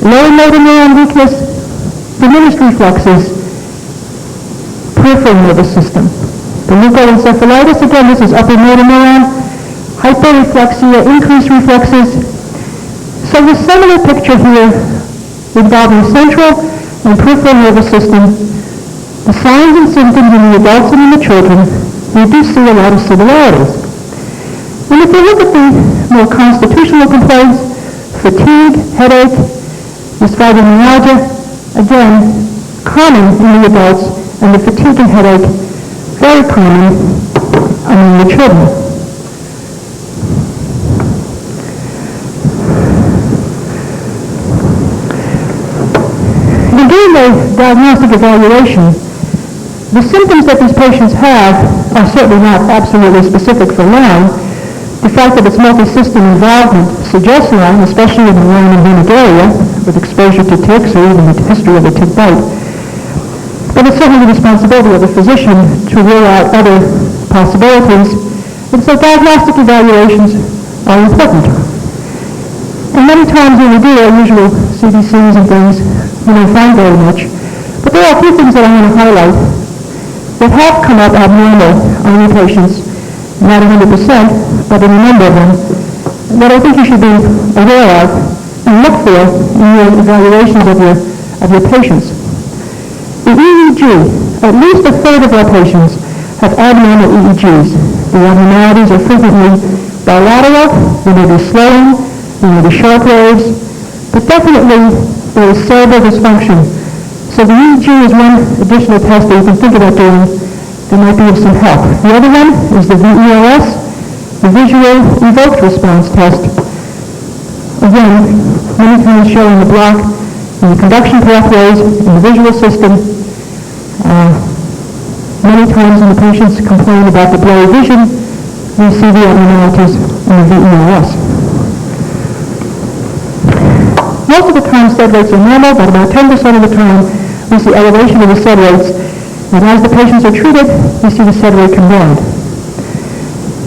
Speaker 2: Lower motor neuron weakness, diminished reflexes, peripheral nervous system. The leukoencephalitis, again, this is upper motor neuron, hyperreflexia, increased reflexes. So the similar picture here involving central and peripheral nervous system, the signs and symptoms in the adults and in the children, we do see a lot of similarities. And if we look at the more constitutional complaints, fatigue, headache, dysfibromyalgia, again, common in the adults, and the fatigue and headache, very common among the children. In doing the diagnostic evaluation, the symptoms that these patients have are certainly not absolutely specific for Lyme. The fact that it's multi-system involvement suggests Lyme, especially in the Lyme endemic area, with exposure to ticks or even the history of a tick bite. But it's certainly the responsibility of the physician to rule out other possibilities. And so diagnostic evaluations are important. And many times when we do our usual CBCs and things, we don't find very much. But there are a few things that I want to highlight that have come up abnormal on your patients, not 100%, but in a number of them, that I think you should be aware of and look for in your evaluations of your patients. The EEG, at least a third of our patients have abnormal EEGs. The abnormalities are frequently bilateral, they may be slowing, they may be sharp waves, but definitely there is cerebral dysfunction. So the EEG is one additional test that you can think about doing that might be of some help. The other one is the VERS, the Visual Evoked Response Test. Again, many times showing the block in the conduction pathways in the visual system. Many times when the patients complain about the blurry vision, we see the abnormalities in the VERS. Most of the time, SED rates are normal, but about 10% of the time, we see elevation of the SED rates, and as the patients are treated, we see the SED rate combined.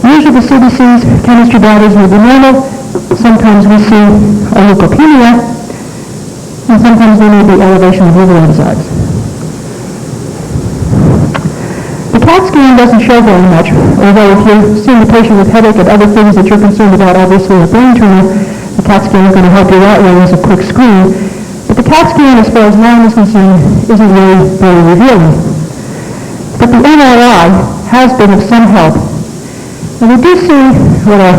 Speaker 2: Usually the CBC's chemistry values may be normal. Sometimes we see a leukopenia, and sometimes there may be elevation of liver enzymes. The CAT scan doesn't show very much, although if you're seeing the patient with headache and other things that you're concerned about, obviously a brain tumor, the CAT scan is going to help you that way as a quick screen. But the CAT scan, as far as Lyme is concerned, isn't really very revealing. But the MRI has been of some help. And we do see what are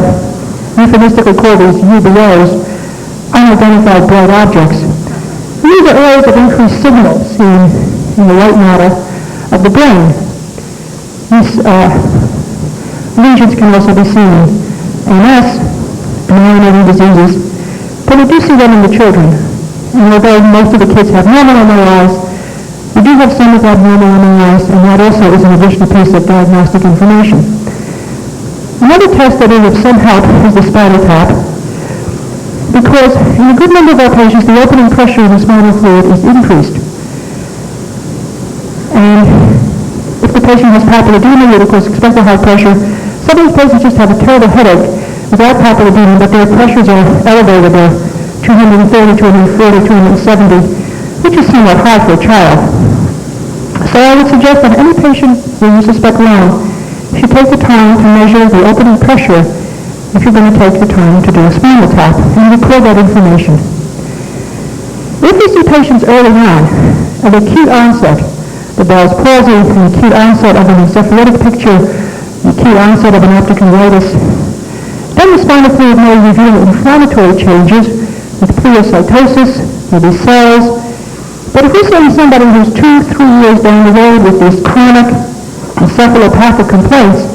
Speaker 2: euphemistically called these UBOs, unidentified bright objects. These are areas of increased signal seen in the white matter of the brain. These lesions can also be seen in MS and neuroimmunology diseases, but we do see them in the children. And although most of the kids have normal MRIs, we do have some with abnormal MRIs, and that also is an additional piece of diagnostic information. Another test that is of some help is the spinal tap, because in a good number of our patients, the opening pressure in the spinal fluid is increased. And if the patient has papilledema, you'd of course expect a high pressure. Some of these patients just have a terrible headache without papilledema, but their pressures are elevated. They're 230, 240, 270, which is somewhat high for a child. So I would suggest that any patient who you suspect Lyme should take the time to measure the opening pressure if you're going to take the time to do a spinal tap and record that information. If you see patients early on of acute onset, the Bell's palsy, the acute onset of an encephalitic picture, the acute onset of an optic neuritis, then the spinal fluid may reveal inflammatory changes with pleocytosis, maybe cells. But if we see somebody who's 2-3 years down the road with these chronic encephalopathic complaints,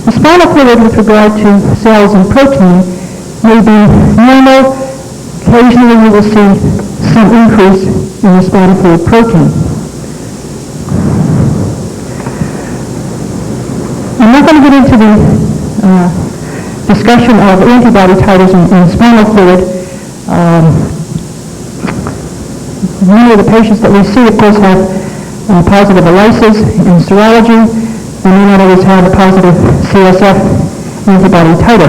Speaker 2: the spinal fluid with regard to cells and protein may be normal. Occasionally you will see some increase in the spinal fluid protein. I'm not going to get into the discussion of antibody titers in spinal fluid. Many of the patients that we see, of course, have positive ELISAs in serology. They may not always have a positive CSF antibody titer.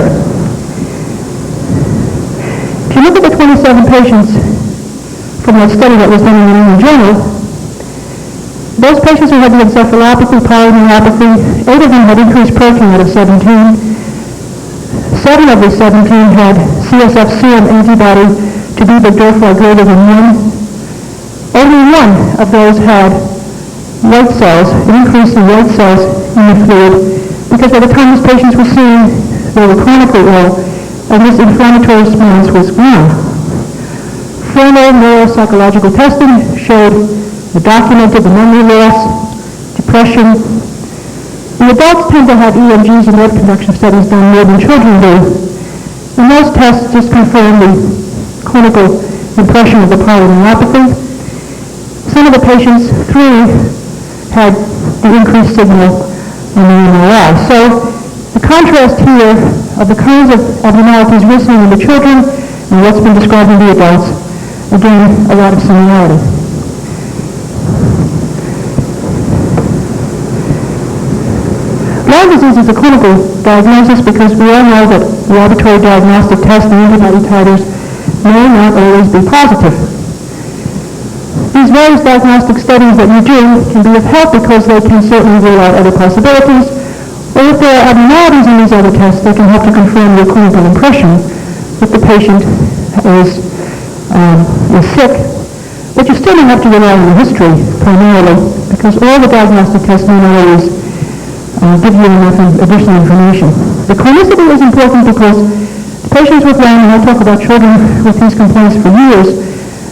Speaker 2: If you look at the 27 patients from that study that was done in the New England Journal, those patients who had the encephalopathy, polyneuropathy, 8 of them had increased protein out of 17. 7 of the 17 had CSF serum antibody to B big dwarf greater than 1. Only 1 of those had white cells, an increase in white cells in the fluid, because by the time these patients were seen, they were chronically ill, and this inflammatory response was gone. Formal neuropsychological testing showed the documented the memory loss, depression. The adults tend to have EMGs and nerve conduction studies done more than children do, and those tests just confirm the clinical impression of the polyneuropathy. Some of the patients, 3, had the increased signal in the MRI. So the contrast here of the kinds of abnormalities we're seeing in the children and what's been described in the adults, again, a lot of similarity. Lyme disease is a clinical diagnosis because we all know that the laboratory diagnostic tests, the antibody titers, may not always be positive. These various diagnostic studies that you do can be of help because they can certainly rule out other possibilities, or if there are abnormalities in these other tests, they can help to confirm your clinical impression that the patient is sick. But you still have to rely on the history primarily, because all the diagnostic tests may not always give you enough additional information. The chronicity is important because the patients with Lyme, and I talk about children with these complaints for years,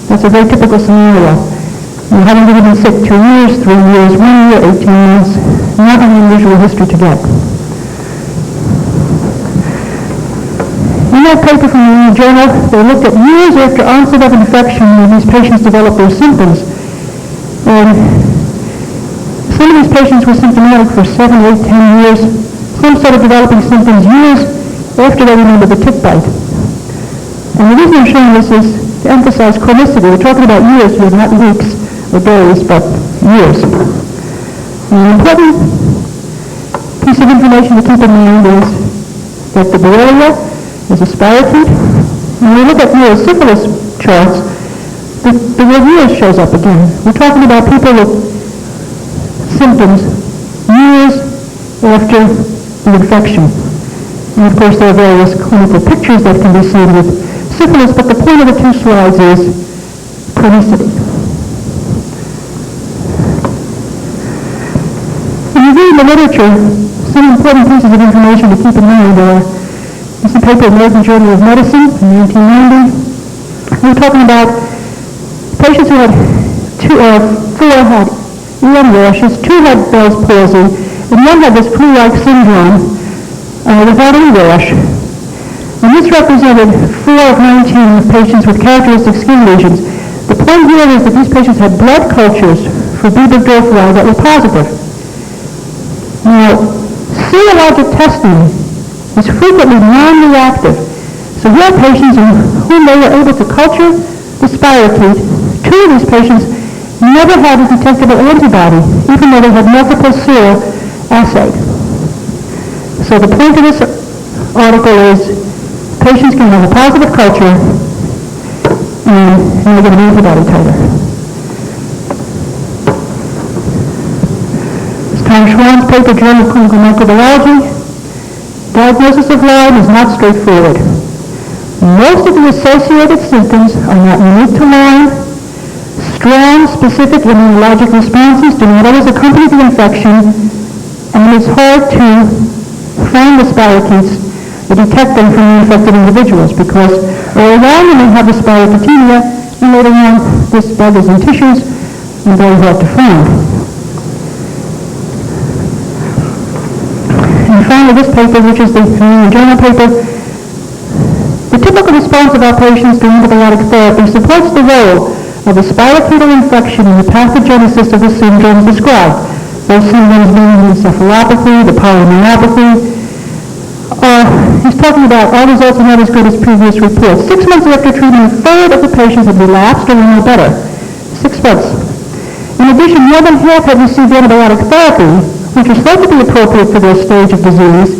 Speaker 2: that's a very typical scenario. You haven't really been sick 2 years, 3 years, 1 year, 18 months, not an unusual history to get. In that paper from the New England Journal, they looked at years after onset of infection when these patients developed their symptoms. And some of these patients were symptomatic for 7, 8, 10 years. Some started developing symptoms years after they remembered the tick bite. And the reason I'm showing this is to emphasize chronicity. We're talking about years here, not weeks or days, but years. An important piece of information to keep in mind is that the Borrelia is a spirochete. When we look at neurosyphilis charts, the word years shows up again. We're talking about people with symptoms years after the infection. And of course there are various clinical pictures that can be seen with syphilis, but the point of the two slides is chronicity. When you read the literature, some important pieces of information to keep in mind are this is a paper in the American Journal of Medicine in 1990. We're talking about patients who had four had EM rashes, 2 had Bell's palsy, and 1 had this flu-like syndrome without any rash. And this represented 4 of 19 patients with characteristic skin lesions. The point here is that these patients had blood cultures for B. burgdorferi that were positive. Now, serologic testing is frequently non-reactive. So here are patients in whom they were able to culture the spirochete. 2 of these patients never had a detectable antibody, even though they had multiple sero assayed. So the point of this article is patients can have a positive culture and they get an antibody titer. This is Tom Schwann's paper, Journal of Clinical Microbiology. Diagnosis of Lyme is not straightforward. Most of the associated symptoms are not unique to Lyme. Strong, specific immunologic responses do not always accompany the infection, and it's hard to find the spirochetes or detect them from the infected individuals because early on you may have the spirochetemia, and later on this bug is in tissues and very hard to find. And finally, this paper, which is the journal paper, the typical response of our patients to antibiotic therapy supports the role of the spirochetal infection in the pathogenesis of the syndromes described. Those syndromes being the encephalopathy, the polymyopathy. He's talking about all results are not as good as previous reports. 6 months after treatment, 1/3 of the patients had relapsed or were no better. 6 months. In addition, more than half had received antibiotic therapy, which is thought to be appropriate for their stage of disease,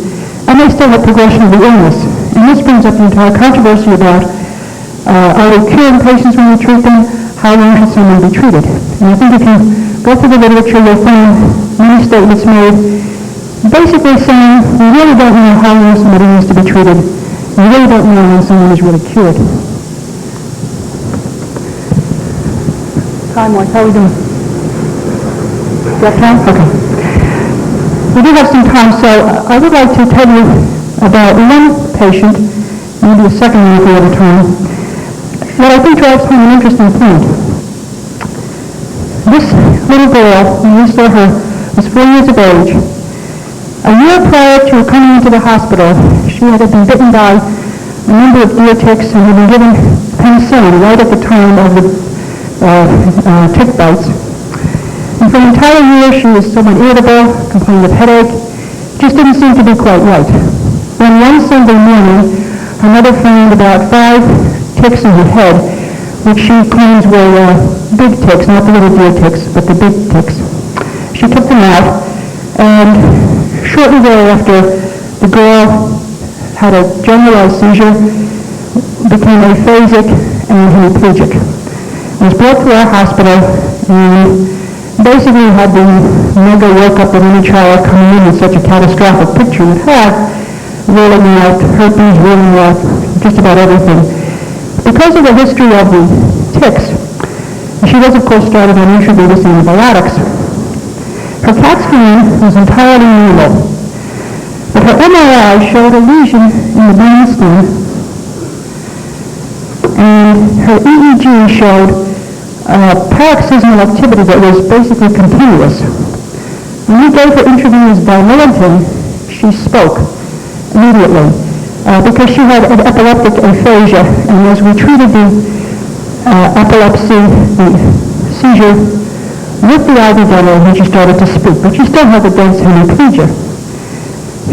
Speaker 2: and they still had progression of the illness. And this brings up the entire controversy about are we curing patients when we treat them? How long should someone be treated? And I think if you go through the literature, you'll find many statements made basically saying we really don't know how long somebody needs to be treated. We really don't know when someone is really cured. Time-wise, how are we doing? Got time? Okay. We do have some time, so I would like to tell you about one patient, maybe a second one if we have a time, that I think drives home an interesting point. This little girl, when we saw her, was 4 years of age. A year prior to coming into the hospital, she had been bitten by a number of deer ticks and had been given penicillin right at the time of the tick bites. And for an entire year, she was somewhat irritable, complained of headache, just didn't seem to be quite right. Then one Sunday morning, her mother found about 5 ticks in her head, which she claims were big ticks, not the little deer ticks, but the big ticks. She took them out, and shortly thereafter, the girl had a generalized seizure, became aphasic and hemiplegic. Was brought to our hospital and basically had the mega workup that any child coming in with such a catastrophic picture would have, ruling out herpes, ruling out just about everything. Because of the history of the ticks, she was of course started on intravenous antibiotics. Her CAT scan was entirely normal, but her MRI showed a lesion in the brainstem, and her EEG showed paroxysmal activity that was basically continuous. When we gave her intravenous Dilantin, she spoke immediately because she had an epileptic aphasia, and as we treated the epilepsy, the seizure, with the IV Dilantin, she started to speak, but she still had the dense hemiplegia.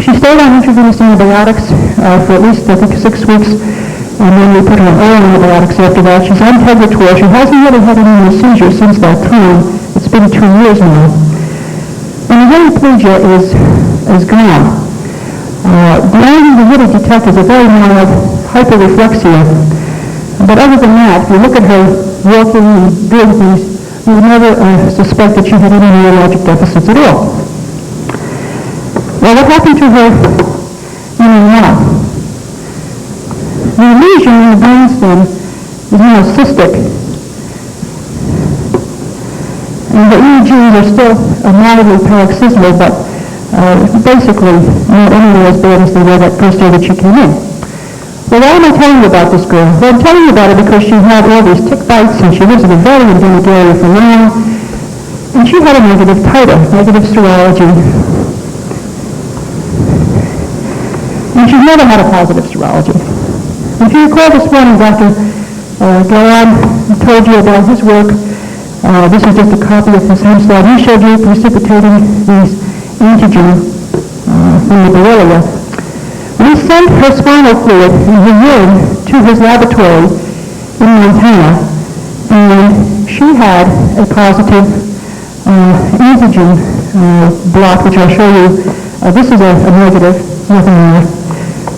Speaker 2: She stayed on intravenous antibiotics for at least, I think, 6 weeks, and then we put her on oral antibiotics after that. She's on Tegretol. She hasn't really had any more seizures since that time. It's been 2 years now. And the hemiplegia is gone. The only we really detect is a very mild hyperreflexia. But other than that, if you look at her walking and doing things, you would never suspect that she had any neurologic deficits at all. Well, what happened to her now? The lesion in the brainstem is now cystic. And the EEGs are still mildly paroxysmal, but basically not anywhere as bad as they were that first day that she came in. Well, why am I telling you about this girl? Well, I'm telling you about her because she had all these tick bites, and she lives in a very endemic area for Lyme, and she had a negative titer, negative serology. And she's never had a positive serology. If you recall this morning, Dr. Garan told you about his work. This is just a copy of his same slide. He showed you precipitating these antigen from the Borrelia. We sent her spinal fluid in her urine to his laboratory in Montana, and she had a positive antigen block, which I'll show you. This is a negative, nothing more.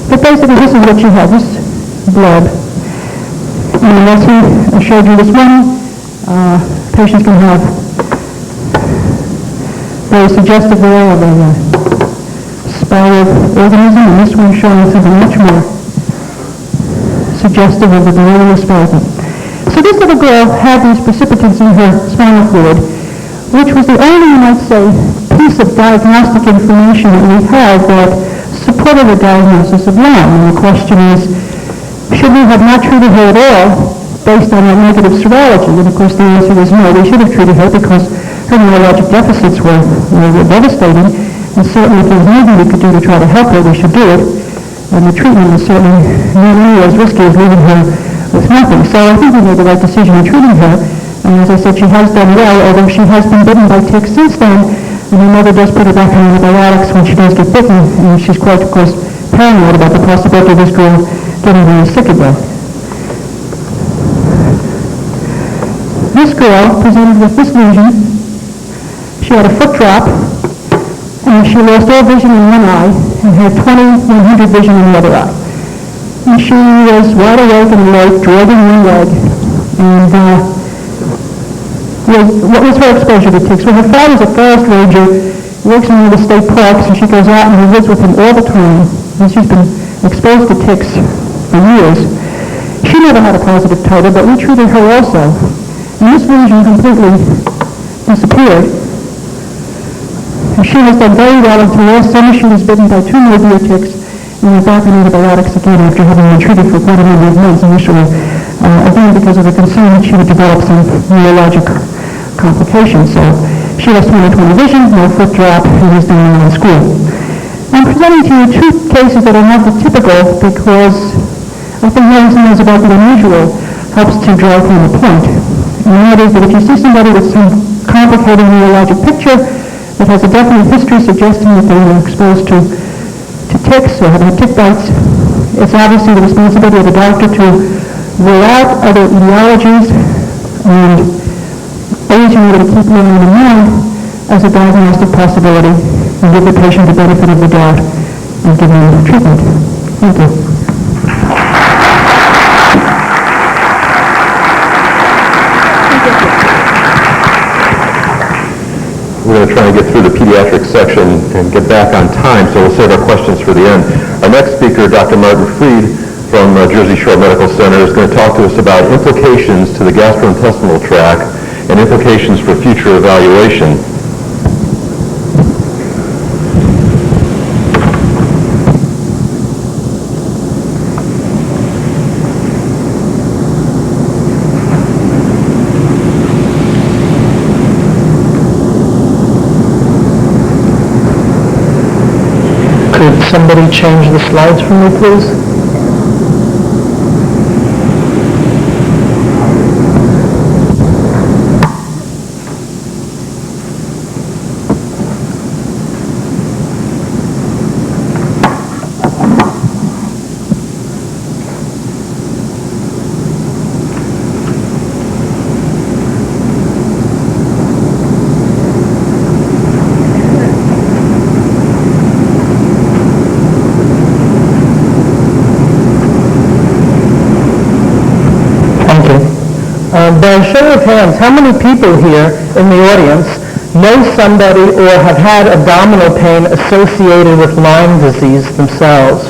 Speaker 2: But basically, this is what she had, this blood. And as he showed you this morning, patients can have very suggestive there of a spiral organism, and this one showing something much more suggestive of the Borrelia spiracum. So this little girl had these precipitants in her spinal fluid, which was the only, you might say, piece of diagnostic information that we had that supported a diagnosis of Lyme. And the question is, should we have not treated her at all based on that negative serology? And of course the answer is no, we should have treated her because her neurologic deficits were devastating, and certainly if there was anything we could do to try to help her, we should do it. And the treatment was certainly not nearly as risky as leaving her with nothing. So I think we made the right decision in treating her. And as I said, she has done well, although she has been bitten by ticks since then, and her mother does put her back on antibiotics when she does get bitten, and she's quite, of course, paranoid about the possibility of this girl getting very sick again. This girl presented with this lesion. She had a foot drop, and she lost all vision in one eye and had 20/100 vision in the other eye. And she was wide awake and alert, dragging one leg. And what was her exposure to ticks? Well, her father's a forest ranger, works in one of the state parks, and she goes out and he lives with him all the time. And she's been exposed to ticks for years. She never had a positive titer, but we treated her also. And this lesion completely disappeared. And she has done very well until last summer. She was bitten by 2 more deer ticks and went back on antibiotics again after having been treated for quite a number of months initially, again because of the concern that she would develop some neurologic complications. So she has 20/20 vision, no foot drop, and is doing well in school. I'm presenting to you 2 cases that are not the typical because I think knowing something about the unusual helps to drive home a point. And that is that if you see somebody with some complicated neurologic picture that has a definite history suggesting that they were exposed to ticks or have had tick bites, it's obviously the responsibility of the doctor to rule out other etiologies and always remember to keep Lyme in mind as a diagnostic possibility and give the patient the benefit of the doubt and give them treatment. Thank you.
Speaker 6: We're going to try and get through the pediatric section and get back on time, so we'll save our questions for the end. Our next speaker, Dr. Martin Fried from Jersey Shore Medical Center, is going to talk to us about implications to the gastrointestinal tract and implications for future evaluation.
Speaker 2: Could somebody change the slides for me, please?
Speaker 8: show of hands, how many people here in the audience know somebody or have had abdominal pain associated with Lyme disease themselves?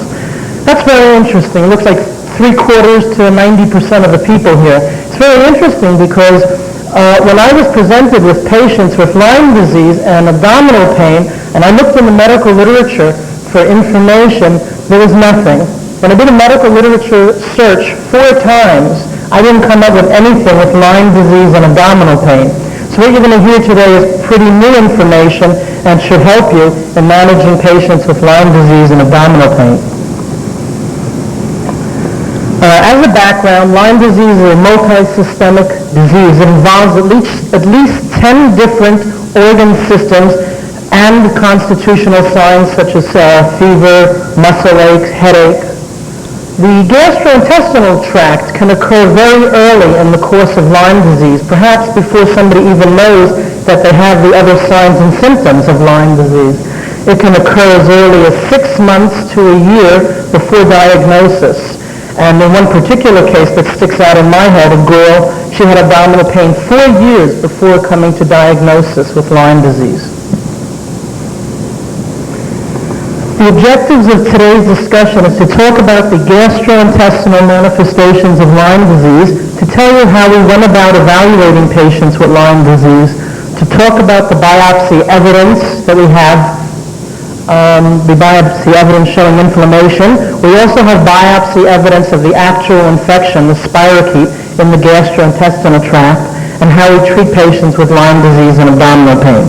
Speaker 8: That's very interesting. It looks like 3/4 to 90% of the people here. It's very interesting because when I was presented with patients with Lyme disease and abdominal pain, and I looked in the medical literature for information, there was nothing. When I did a medical literature search 4 times, I didn't come up with anything with Lyme disease and abdominal pain. So what you're going to hear today is pretty new information and should help you in managing patients with Lyme disease and abdominal pain. As a background, Lyme disease is a multi-systemic disease. It involves at least 10 different organ systems and constitutional signs such as fever, muscle aches, headache. The gastrointestinal tract can occur very early in the course of Lyme disease, perhaps before somebody even knows that they have the other signs and symptoms of Lyme disease. It can occur as early as 6 months to a year before diagnosis. And in one particular case that sticks out in my head, a girl, she had abdominal pain 4 years before coming to diagnosis with Lyme disease. The objectives of today's discussion is to talk about the gastrointestinal manifestations of Lyme disease, to tell you how we went about evaluating patients with Lyme disease, to talk about the biopsy evidence that we have, the biopsy evidence showing inflammation. We also have biopsy evidence of the actual infection, the spirochete, in the gastrointestinal tract, and how we treat patients with Lyme disease and abdominal pain.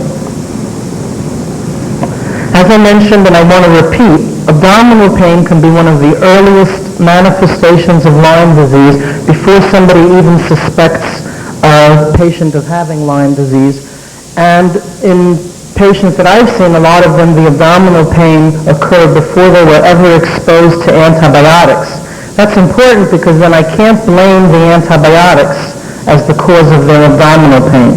Speaker 8: As I mentioned, and I want to repeat, abdominal pain can be one of the earliest manifestations of Lyme disease before somebody even suspects a patient of having Lyme disease. And in patients that I've seen, a lot of them, the abdominal pain occurred before they were ever exposed to antibiotics. That's important because then I can't blame the antibiotics as the cause of their abdominal pain.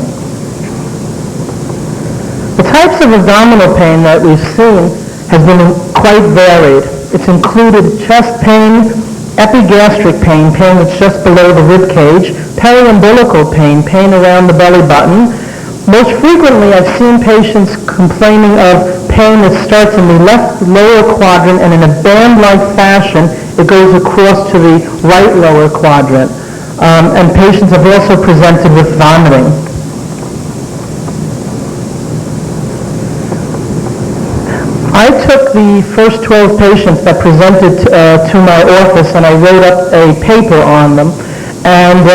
Speaker 8: The types of abdominal pain that we've seen has been quite varied. It's included chest pain, epigastric pain, pain that's just below the rib cage, periumbilical pain, pain around the belly button. Most frequently, I've seen patients complaining of pain that starts in the left lower quadrant and in a band-like fashion, it goes across to the right lower quadrant. And patients have also presented with vomiting. I took the first 12 patients that presented to my office and I wrote up a paper on them. And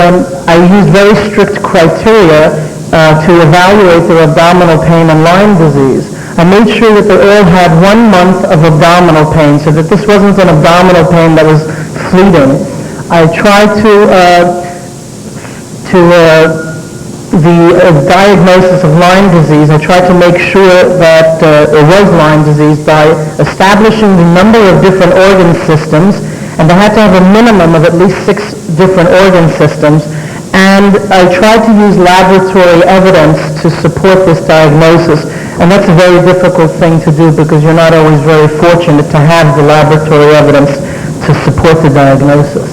Speaker 8: I used very strict criteria to evaluate their abdominal pain and Lyme disease. I made sure that they all had 1 month of abdominal pain so that this wasn't an abdominal pain that was fleeting. I tried the diagnosis of Lyme disease, I tried to make sure that it was Lyme disease by establishing the number of different organ systems, and they had to have a minimum of at least 6 different organ systems. And I tried to use laboratory evidence to support this diagnosis, and that's a very difficult thing to do because you're not always very fortunate to have the laboratory evidence to support the diagnosis.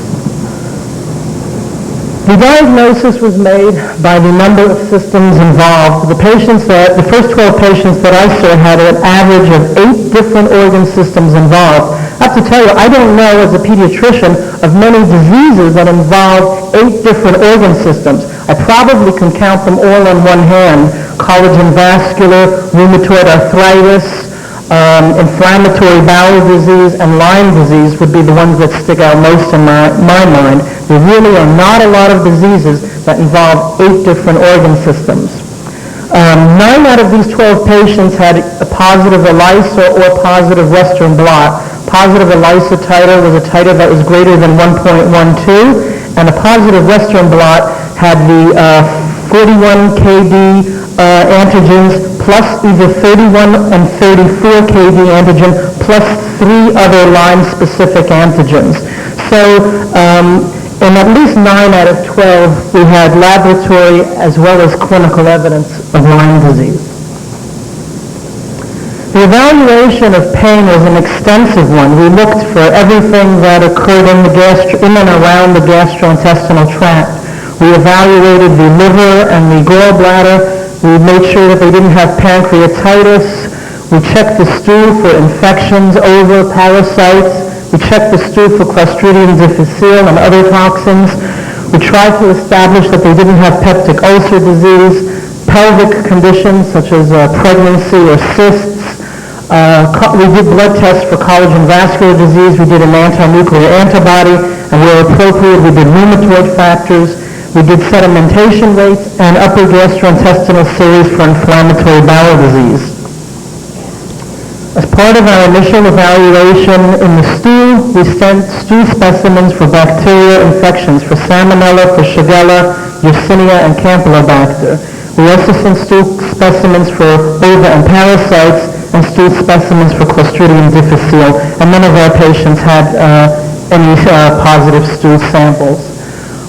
Speaker 8: The diagnosis was made by the number of systems involved. The first 12 patients that I saw had an average of 8 different organ systems involved. I have to tell you, I don't know as a pediatrician of many diseases that involve 8 different organ systems. I probably can count them all on one hand. Collagen vascular, rheumatoid arthritis, inflammatory bowel disease, and Lyme disease would be the ones that stick out most in my mind. There really are not a lot of diseases that involve 8 different organ systems. 9 out of these 12 patients had a positive ELISA or positive Western blot. Positive ELISA titer was a titer that was greater than 1.12, and a positive Western blot had the 41 kb antigens plus either 31 and 34 kb antigen plus 3 other Lyme-specific antigens. So in at least 9 out of 12, we had laboratory as well as clinical evidence of Lyme disease. The evaluation of pain was an extensive one. We looked for everything that occurred in and around the gastrointestinal tract. We evaluated the liver and the gallbladder. We made sure that they didn't have pancreatitis. We checked the stool for infections, ova, parasites. We checked the stool for Clostridium difficile and other toxins. We tried to establish that they didn't have peptic ulcer disease, pelvic conditions such as pregnancy or cysts. We did blood tests for collagen vascular disease. We did an anti-nuclear antibody, and where appropriate, we did rheumatoid factors. We did sedimentation rates and upper gastrointestinal series for inflammatory bowel disease. As part of our initial evaluation in the stool, we sent stool specimens for bacterial infections, for Salmonella, for Shigella, Yersinia, and Campylobacter. We also sent stool specimens for ova and parasites, and stool specimens for Clostridium difficile, and none of our patients had any positive stool samples.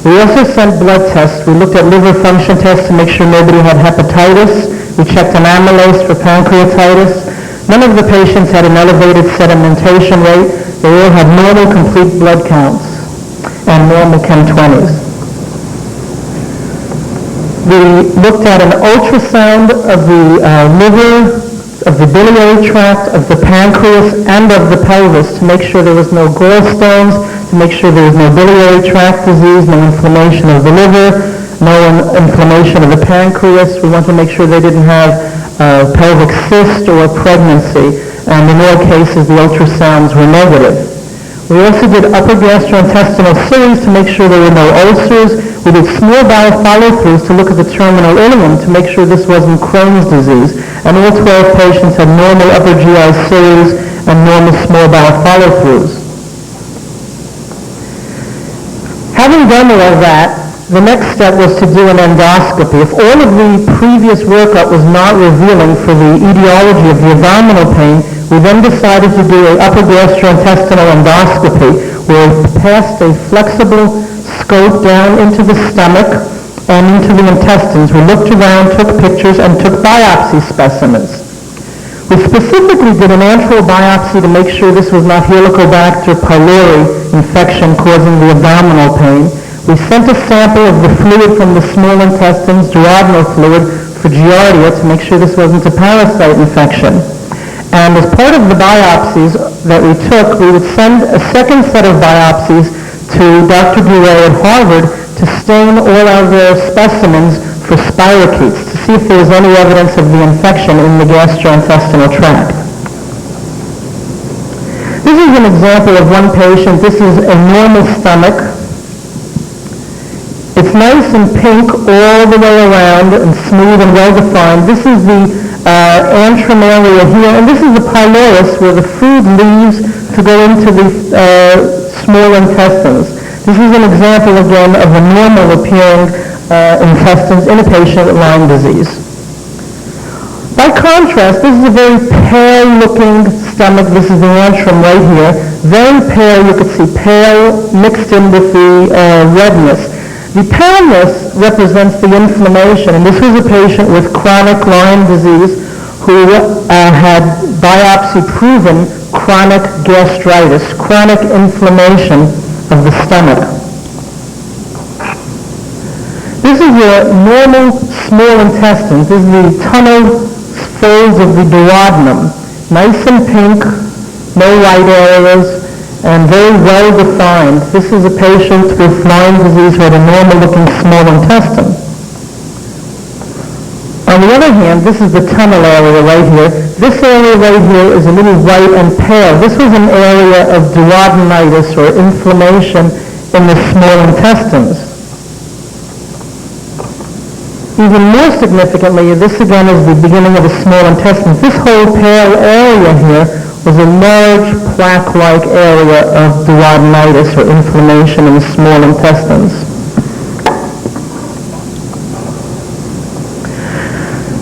Speaker 8: We also sent blood tests. We looked at liver function tests to make sure nobody had hepatitis. We checked an amylase for pancreatitis. None of the patients had an elevated sedimentation rate. They all had normal complete blood counts and normal Chem20s. We looked at an ultrasound of the liver, of the biliary tract, of the pancreas, and of the pelvis to make sure there was no gallstones, to make sure there was no biliary tract disease, no inflammation of the liver, no inflammation of the pancreas. We wanted to make sure they didn't have pelvic cyst or pregnancy, and in all cases the ultrasounds were negative. We also did upper gastrointestinal series to make sure there were no ulcers. We did small bowel follow-throughs to look at the terminal ileum to make sure this wasn't Crohn's disease, and all 12 patients had normal upper GI series and normal small bowel follow-throughs. Having done all that, the next step was to do an endoscopy. If all of the previous workup was not revealing for the etiology of the abdominal pain, we then decided to do an upper gastrointestinal endoscopy where we passed a flexible scope down into the stomach and into the intestines. We looked around, took pictures, and took biopsy specimens. We specifically did an antral biopsy to make sure this was not Helicobacter pylori infection causing the abdominal pain. We sent a sample of the fluid from the small intestines, duodenal fluid, for Giardia to make sure this wasn't a parasite infection. And as part of the biopsies that we took, we would send a second set of biopsies to Dr. Duray at Harvard to stain all of their specimens for spirochetes to see if there was any evidence of the infection in the gastrointestinal tract. This is an example of one patient. This is a normal stomach. It's nice and pink all the way around and smooth and well-defined. This is the antrum area here, and this is the pylorus where the food leaves to go into the small intestines. This is an example, again, of a normal-appearing intestines in a patient with Lyme disease. By contrast, this is a very pale-looking stomach. This is the antrum right here. Very pale. You could see pale mixed in with the redness. The paleness represents the inflammation, and this was a patient with chronic Lyme disease who had biopsy-proven chronic gastritis, chronic inflammation of the stomach. This is your normal small intestines. This is the tunnel folds of the duodenum. Nice and pink, no white areas, and very well defined. This is a patient with Lyme disease who had a normal-looking small intestine. On the other hand, this is the tunnel area right here. This area right here is a little white and pale. This was an area of duodenitis or inflammation in the small intestines. Even more significantly, this again is the beginning of the small intestines. This whole pale area here was a large plaque-like area of duodenitis or inflammation in the small intestines.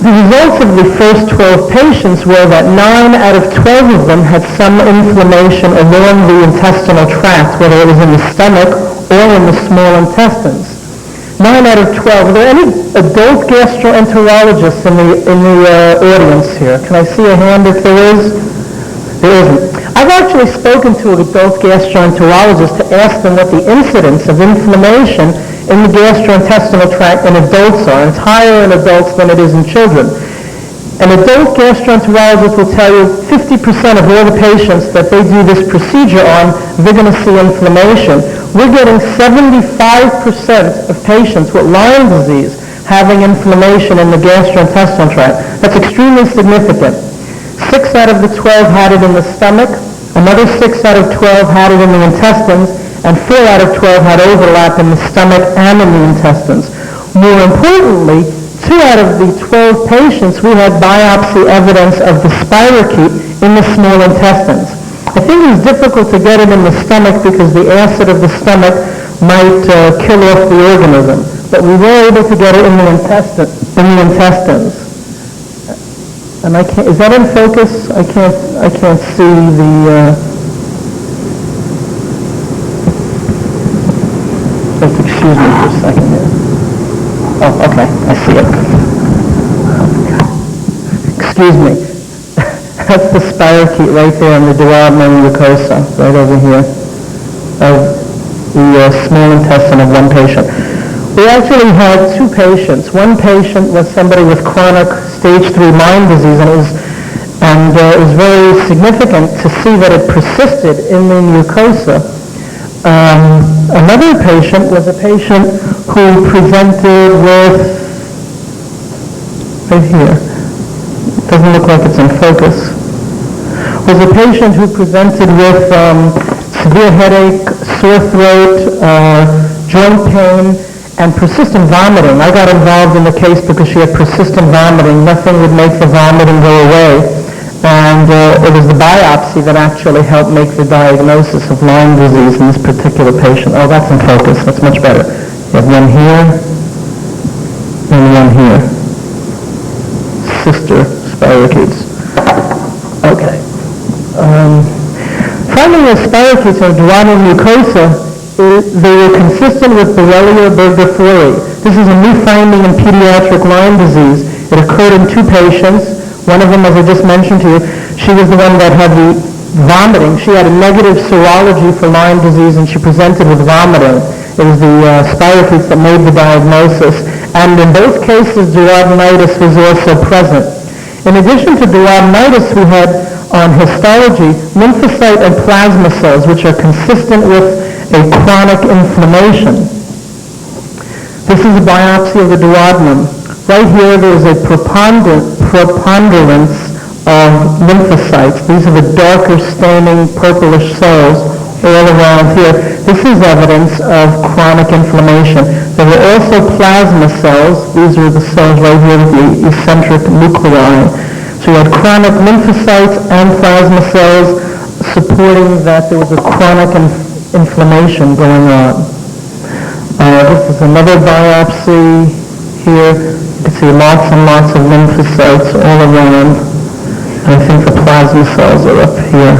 Speaker 8: The results of the first 12 patients were that 9 out of 12 of them had some inflammation along the intestinal tract, whether it was in the stomach or in the small intestines. 9 out of 12. Are there any adult gastroenterologists in the audience here? Can I see a hand if there is? There isn't. I've actually spoken to adult gastroenterologists to ask them what the incidence of inflammation in the gastrointestinal tract in adults are. It's higher in adults than it is in children. An adult gastroenterologist will tell you 50% of all the patients that they do this procedure on, they're going to see inflammation. We're getting 75% of patients with Lyme disease having inflammation in the gastrointestinal tract. That's extremely significant. 6 out of the 12 had it in the stomach, another 6 out of 12 had it in the intestines, and 4 out of 12 had overlap in the stomach and in the intestines. More importantly, 2 out of the 12 patients, we had biopsy evidence of the spirochete in the small intestines. I think it was difficult to get it in the stomach because the acid of the stomach might kill off the organism, but we were able to get it in the intestines. And I can't, is that in focus? I can't see the, just excuse me for a second here. Oh, okay, I see it. Excuse me. That's the spirochete right there in the duodenal mucosa, right over here, of the small intestine of one patient. We actually had 2 patients. One patient was somebody with chronic stage 3 Lyme disease, and it was very significant to see that it persisted in the mucosa. Another patient was a patient who presented with, right here, doesn't look like it's in focus, was a patient who presented with severe headache, sore throat, joint pain, and persistent vomiting. I got involved in the case because she had persistent vomiting. Nothing would make the vomiting go away. And it was the biopsy that actually helped make the diagnosis of Lyme disease in this particular patient. Oh, that's in focus. That's much better. You have one here and one here. Sister spirochetes. Okay. Finally, the spirochetes or duodenal mucosa, they were consistent with Borrelia burgdorferi. This is a new finding in pediatric Lyme disease. It occurred in 2 patients. One of them, as I just mentioned to you, she was the one that had the vomiting. She had a negative serology for Lyme disease, and she presented with vomiting. It was the spirochetes that made the diagnosis. And in both cases, duodenitis was also present. In addition to duodenitis, we had on histology lymphocyte and plasma cells, which are consistent with a chronic inflammation. This is a biopsy of the duodenum. Right here, there's a preponderance of lymphocytes. These are the darker staining purplish cells all around here. This is evidence of chronic inflammation. There were also plasma cells. These are the cells right here with the eccentric nuclei. So you had chronic lymphocytes and plasma cells supporting that there was a chronic inflammation going on. This is another biopsy here. You can see lots and lots of lymphocytes all around. I think the plasma cells are up here.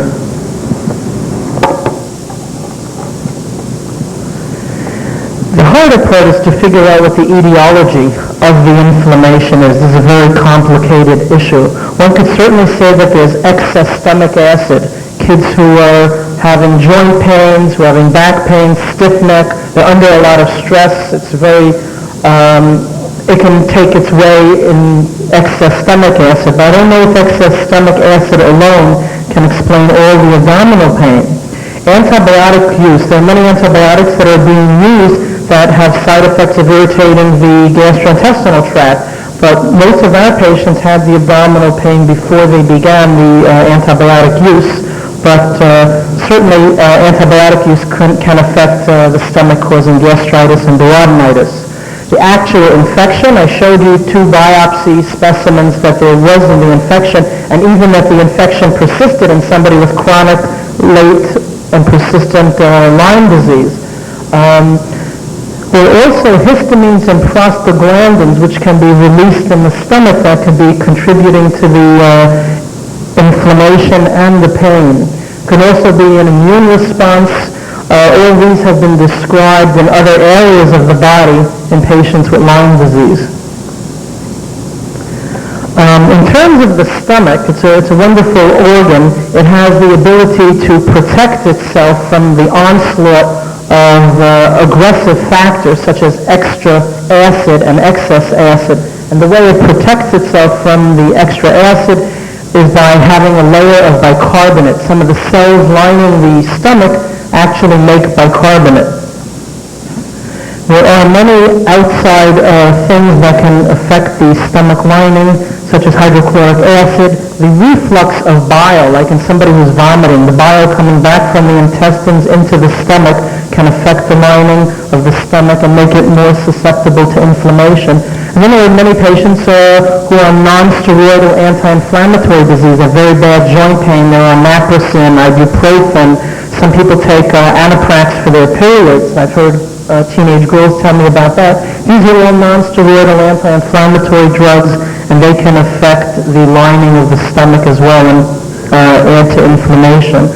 Speaker 8: The harder part is to figure out what the etiology of the inflammation is. This is a very complicated issue. One could certainly say that there's excess stomach acid. Kids who are having joint pains, who are having back pain, stiff neck, they're under a lot of stress. It's very, it can take its way in excess stomach acid, but I don't know if excess stomach acid alone can explain all the abdominal pain. Antibiotic use, there are many antibiotics that are being used that have side effects of irritating the gastrointestinal tract, but most of our patients had the abdominal pain before they began the antibiotic use. But certainly antibiotic use can affect the stomach, causing gastritis and duodenitis. The actual infection, I showed you 2 biopsy specimens that there was in the infection, and even that the infection persisted in somebody with chronic, late, and persistent Lyme disease. There are also histamines and prostaglandins, which can be released in the stomach that could be contributing to the inflammation and the pain. Could also be an immune response. All these have been described in other areas of the body in patients with Lyme disease. In terms of the stomach, it's a wonderful organ. It has the ability to protect itself from the onslaught of aggressive factors such as extra acid and excess acid. And the way it protects itself from the extra acid is by having a layer of bicarbonate. Some of the cells lining the stomach actually make bicarbonate. There are many outside things that can affect the stomach lining, such as hydrochloric acid, the reflux of bile, like in somebody who's vomiting. The bile coming back from the intestines into the stomach can affect the lining of the stomach and make it more susceptible to inflammation. And then there are many patients who are on non-steroidal anti-inflammatory disease, have very bad joint pain. They're on naproxen, ibuprofen. Some people take Anaprax for their periods. I've heard teenage girls tell me about that. These are all non-steroidal anti-inflammatory drugs, and they can affect the lining of the stomach as well and add to inflammation.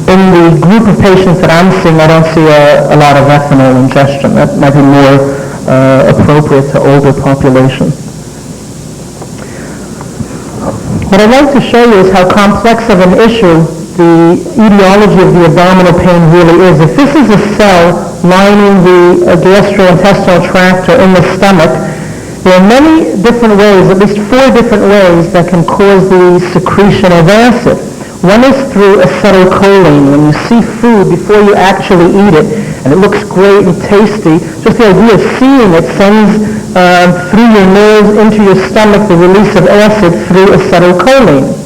Speaker 8: In the group of patients that I'm seeing, I don't see a lot of ethanol ingestion. That might be more appropriate to older population. What I'd like to show you is how complex of an issue the etiology of the abdominal pain really is. If this is a cell lining the gastrointestinal tract or in the stomach, there are many different ways, at least 4 different ways, that can cause the secretion of acid. One is through acetylcholine. When you see food before you actually eat it, and it looks great and tasty, just the idea of seeing it sends through your nose into your stomach the release of acid through acetylcholine.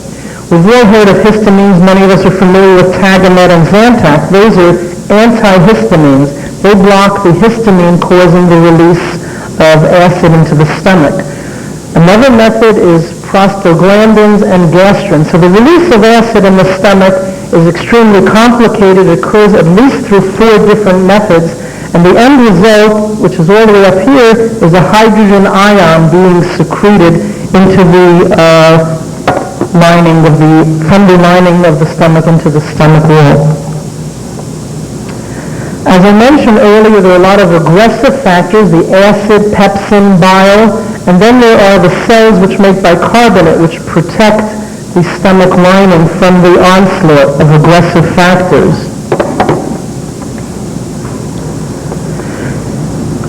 Speaker 8: We've all heard of histamines. Many of us are familiar with Tagamet and Zantac. Those are antihistamines. They block the histamine causing the release of acid into the stomach. Another method is prostaglandins and gastrin. So the release of acid in the stomach is extremely complicated. It occurs at least through 4 different methods. And the end result, which is all the way up here, is a hydrogen ion being secreted into the from the lining of the stomach into the stomach wall. As I mentioned earlier, there are a lot of aggressive factors, the acid, pepsin, bile, and then there are the cells which make bicarbonate, which protect the stomach lining from the onslaught of aggressive factors.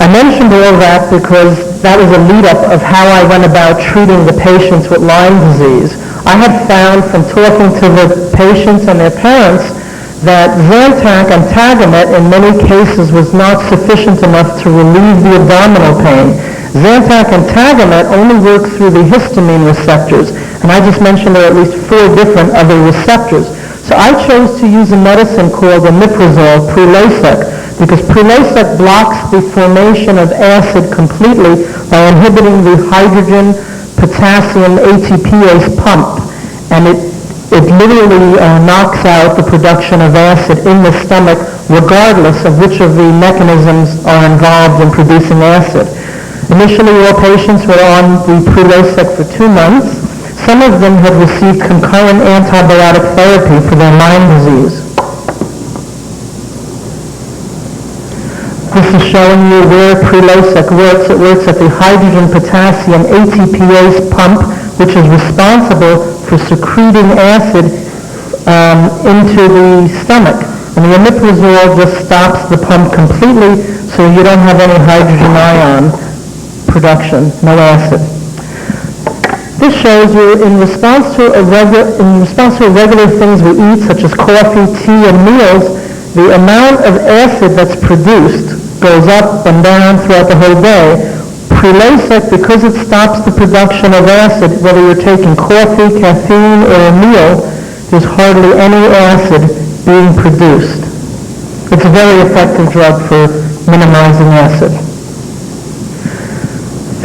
Speaker 8: I mentioned all that because that was a lead-up of how I went about treating the patients with Lyme disease. I had found from talking to the patients and their parents that Zantac and Tagamet in many cases was not sufficient enough to relieve the abdominal pain. Zantac and Tagamet only work through the histamine receptors, and I just mentioned there are at least 4 different other receptors. So I chose to use a medicine called omeprazole, Prelosec, because Prelosec blocks the formation of acid completely by inhibiting the hydrogen potassium ATPase pump, and it literally knocks out the production of acid in the stomach regardless of which of the mechanisms are involved in producing acid. Initially, all patients were on the Prelosec for 2 months. Some of them had received concurrent antibiotic therapy for their Lyme disease. This is showing you where Prelosec works. It works at the hydrogen potassium ATPase pump, which is responsible for secreting acid into the stomach. And the omeprazole just stops the pump completely, so you don't have any hydrogen ion production, no acid. This shows you in response to regular things we eat, such as coffee, tea, and meals, the amount of acid that's produced goes up and down throughout the whole day. Prelosec, because it stops the production of acid, whether you're taking coffee, caffeine, or a meal, there's hardly any acid being produced. It's a very effective drug for minimizing acid.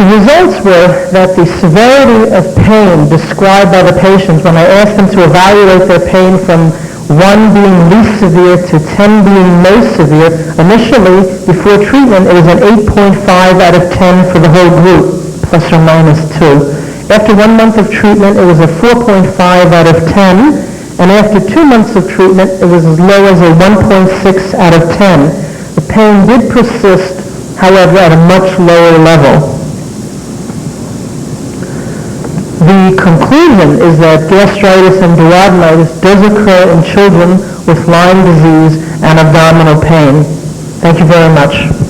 Speaker 8: The results were that the severity of pain described by the patients when I asked them to evaluate their pain from 1 being least severe to 10 being most severe, initially, before treatment, it was an 8.5 out of 10 for the whole group, plus or minus 2. After 1 month of treatment, it was a 4.5 out of 10, and after 2 months of treatment, it was as low as a 1.6 out of 10. The pain did persist, however, at a much lower level. The conclusion is that gastritis and duodenitis does occur in children with Lyme disease and abdominal pain. Thank you very much.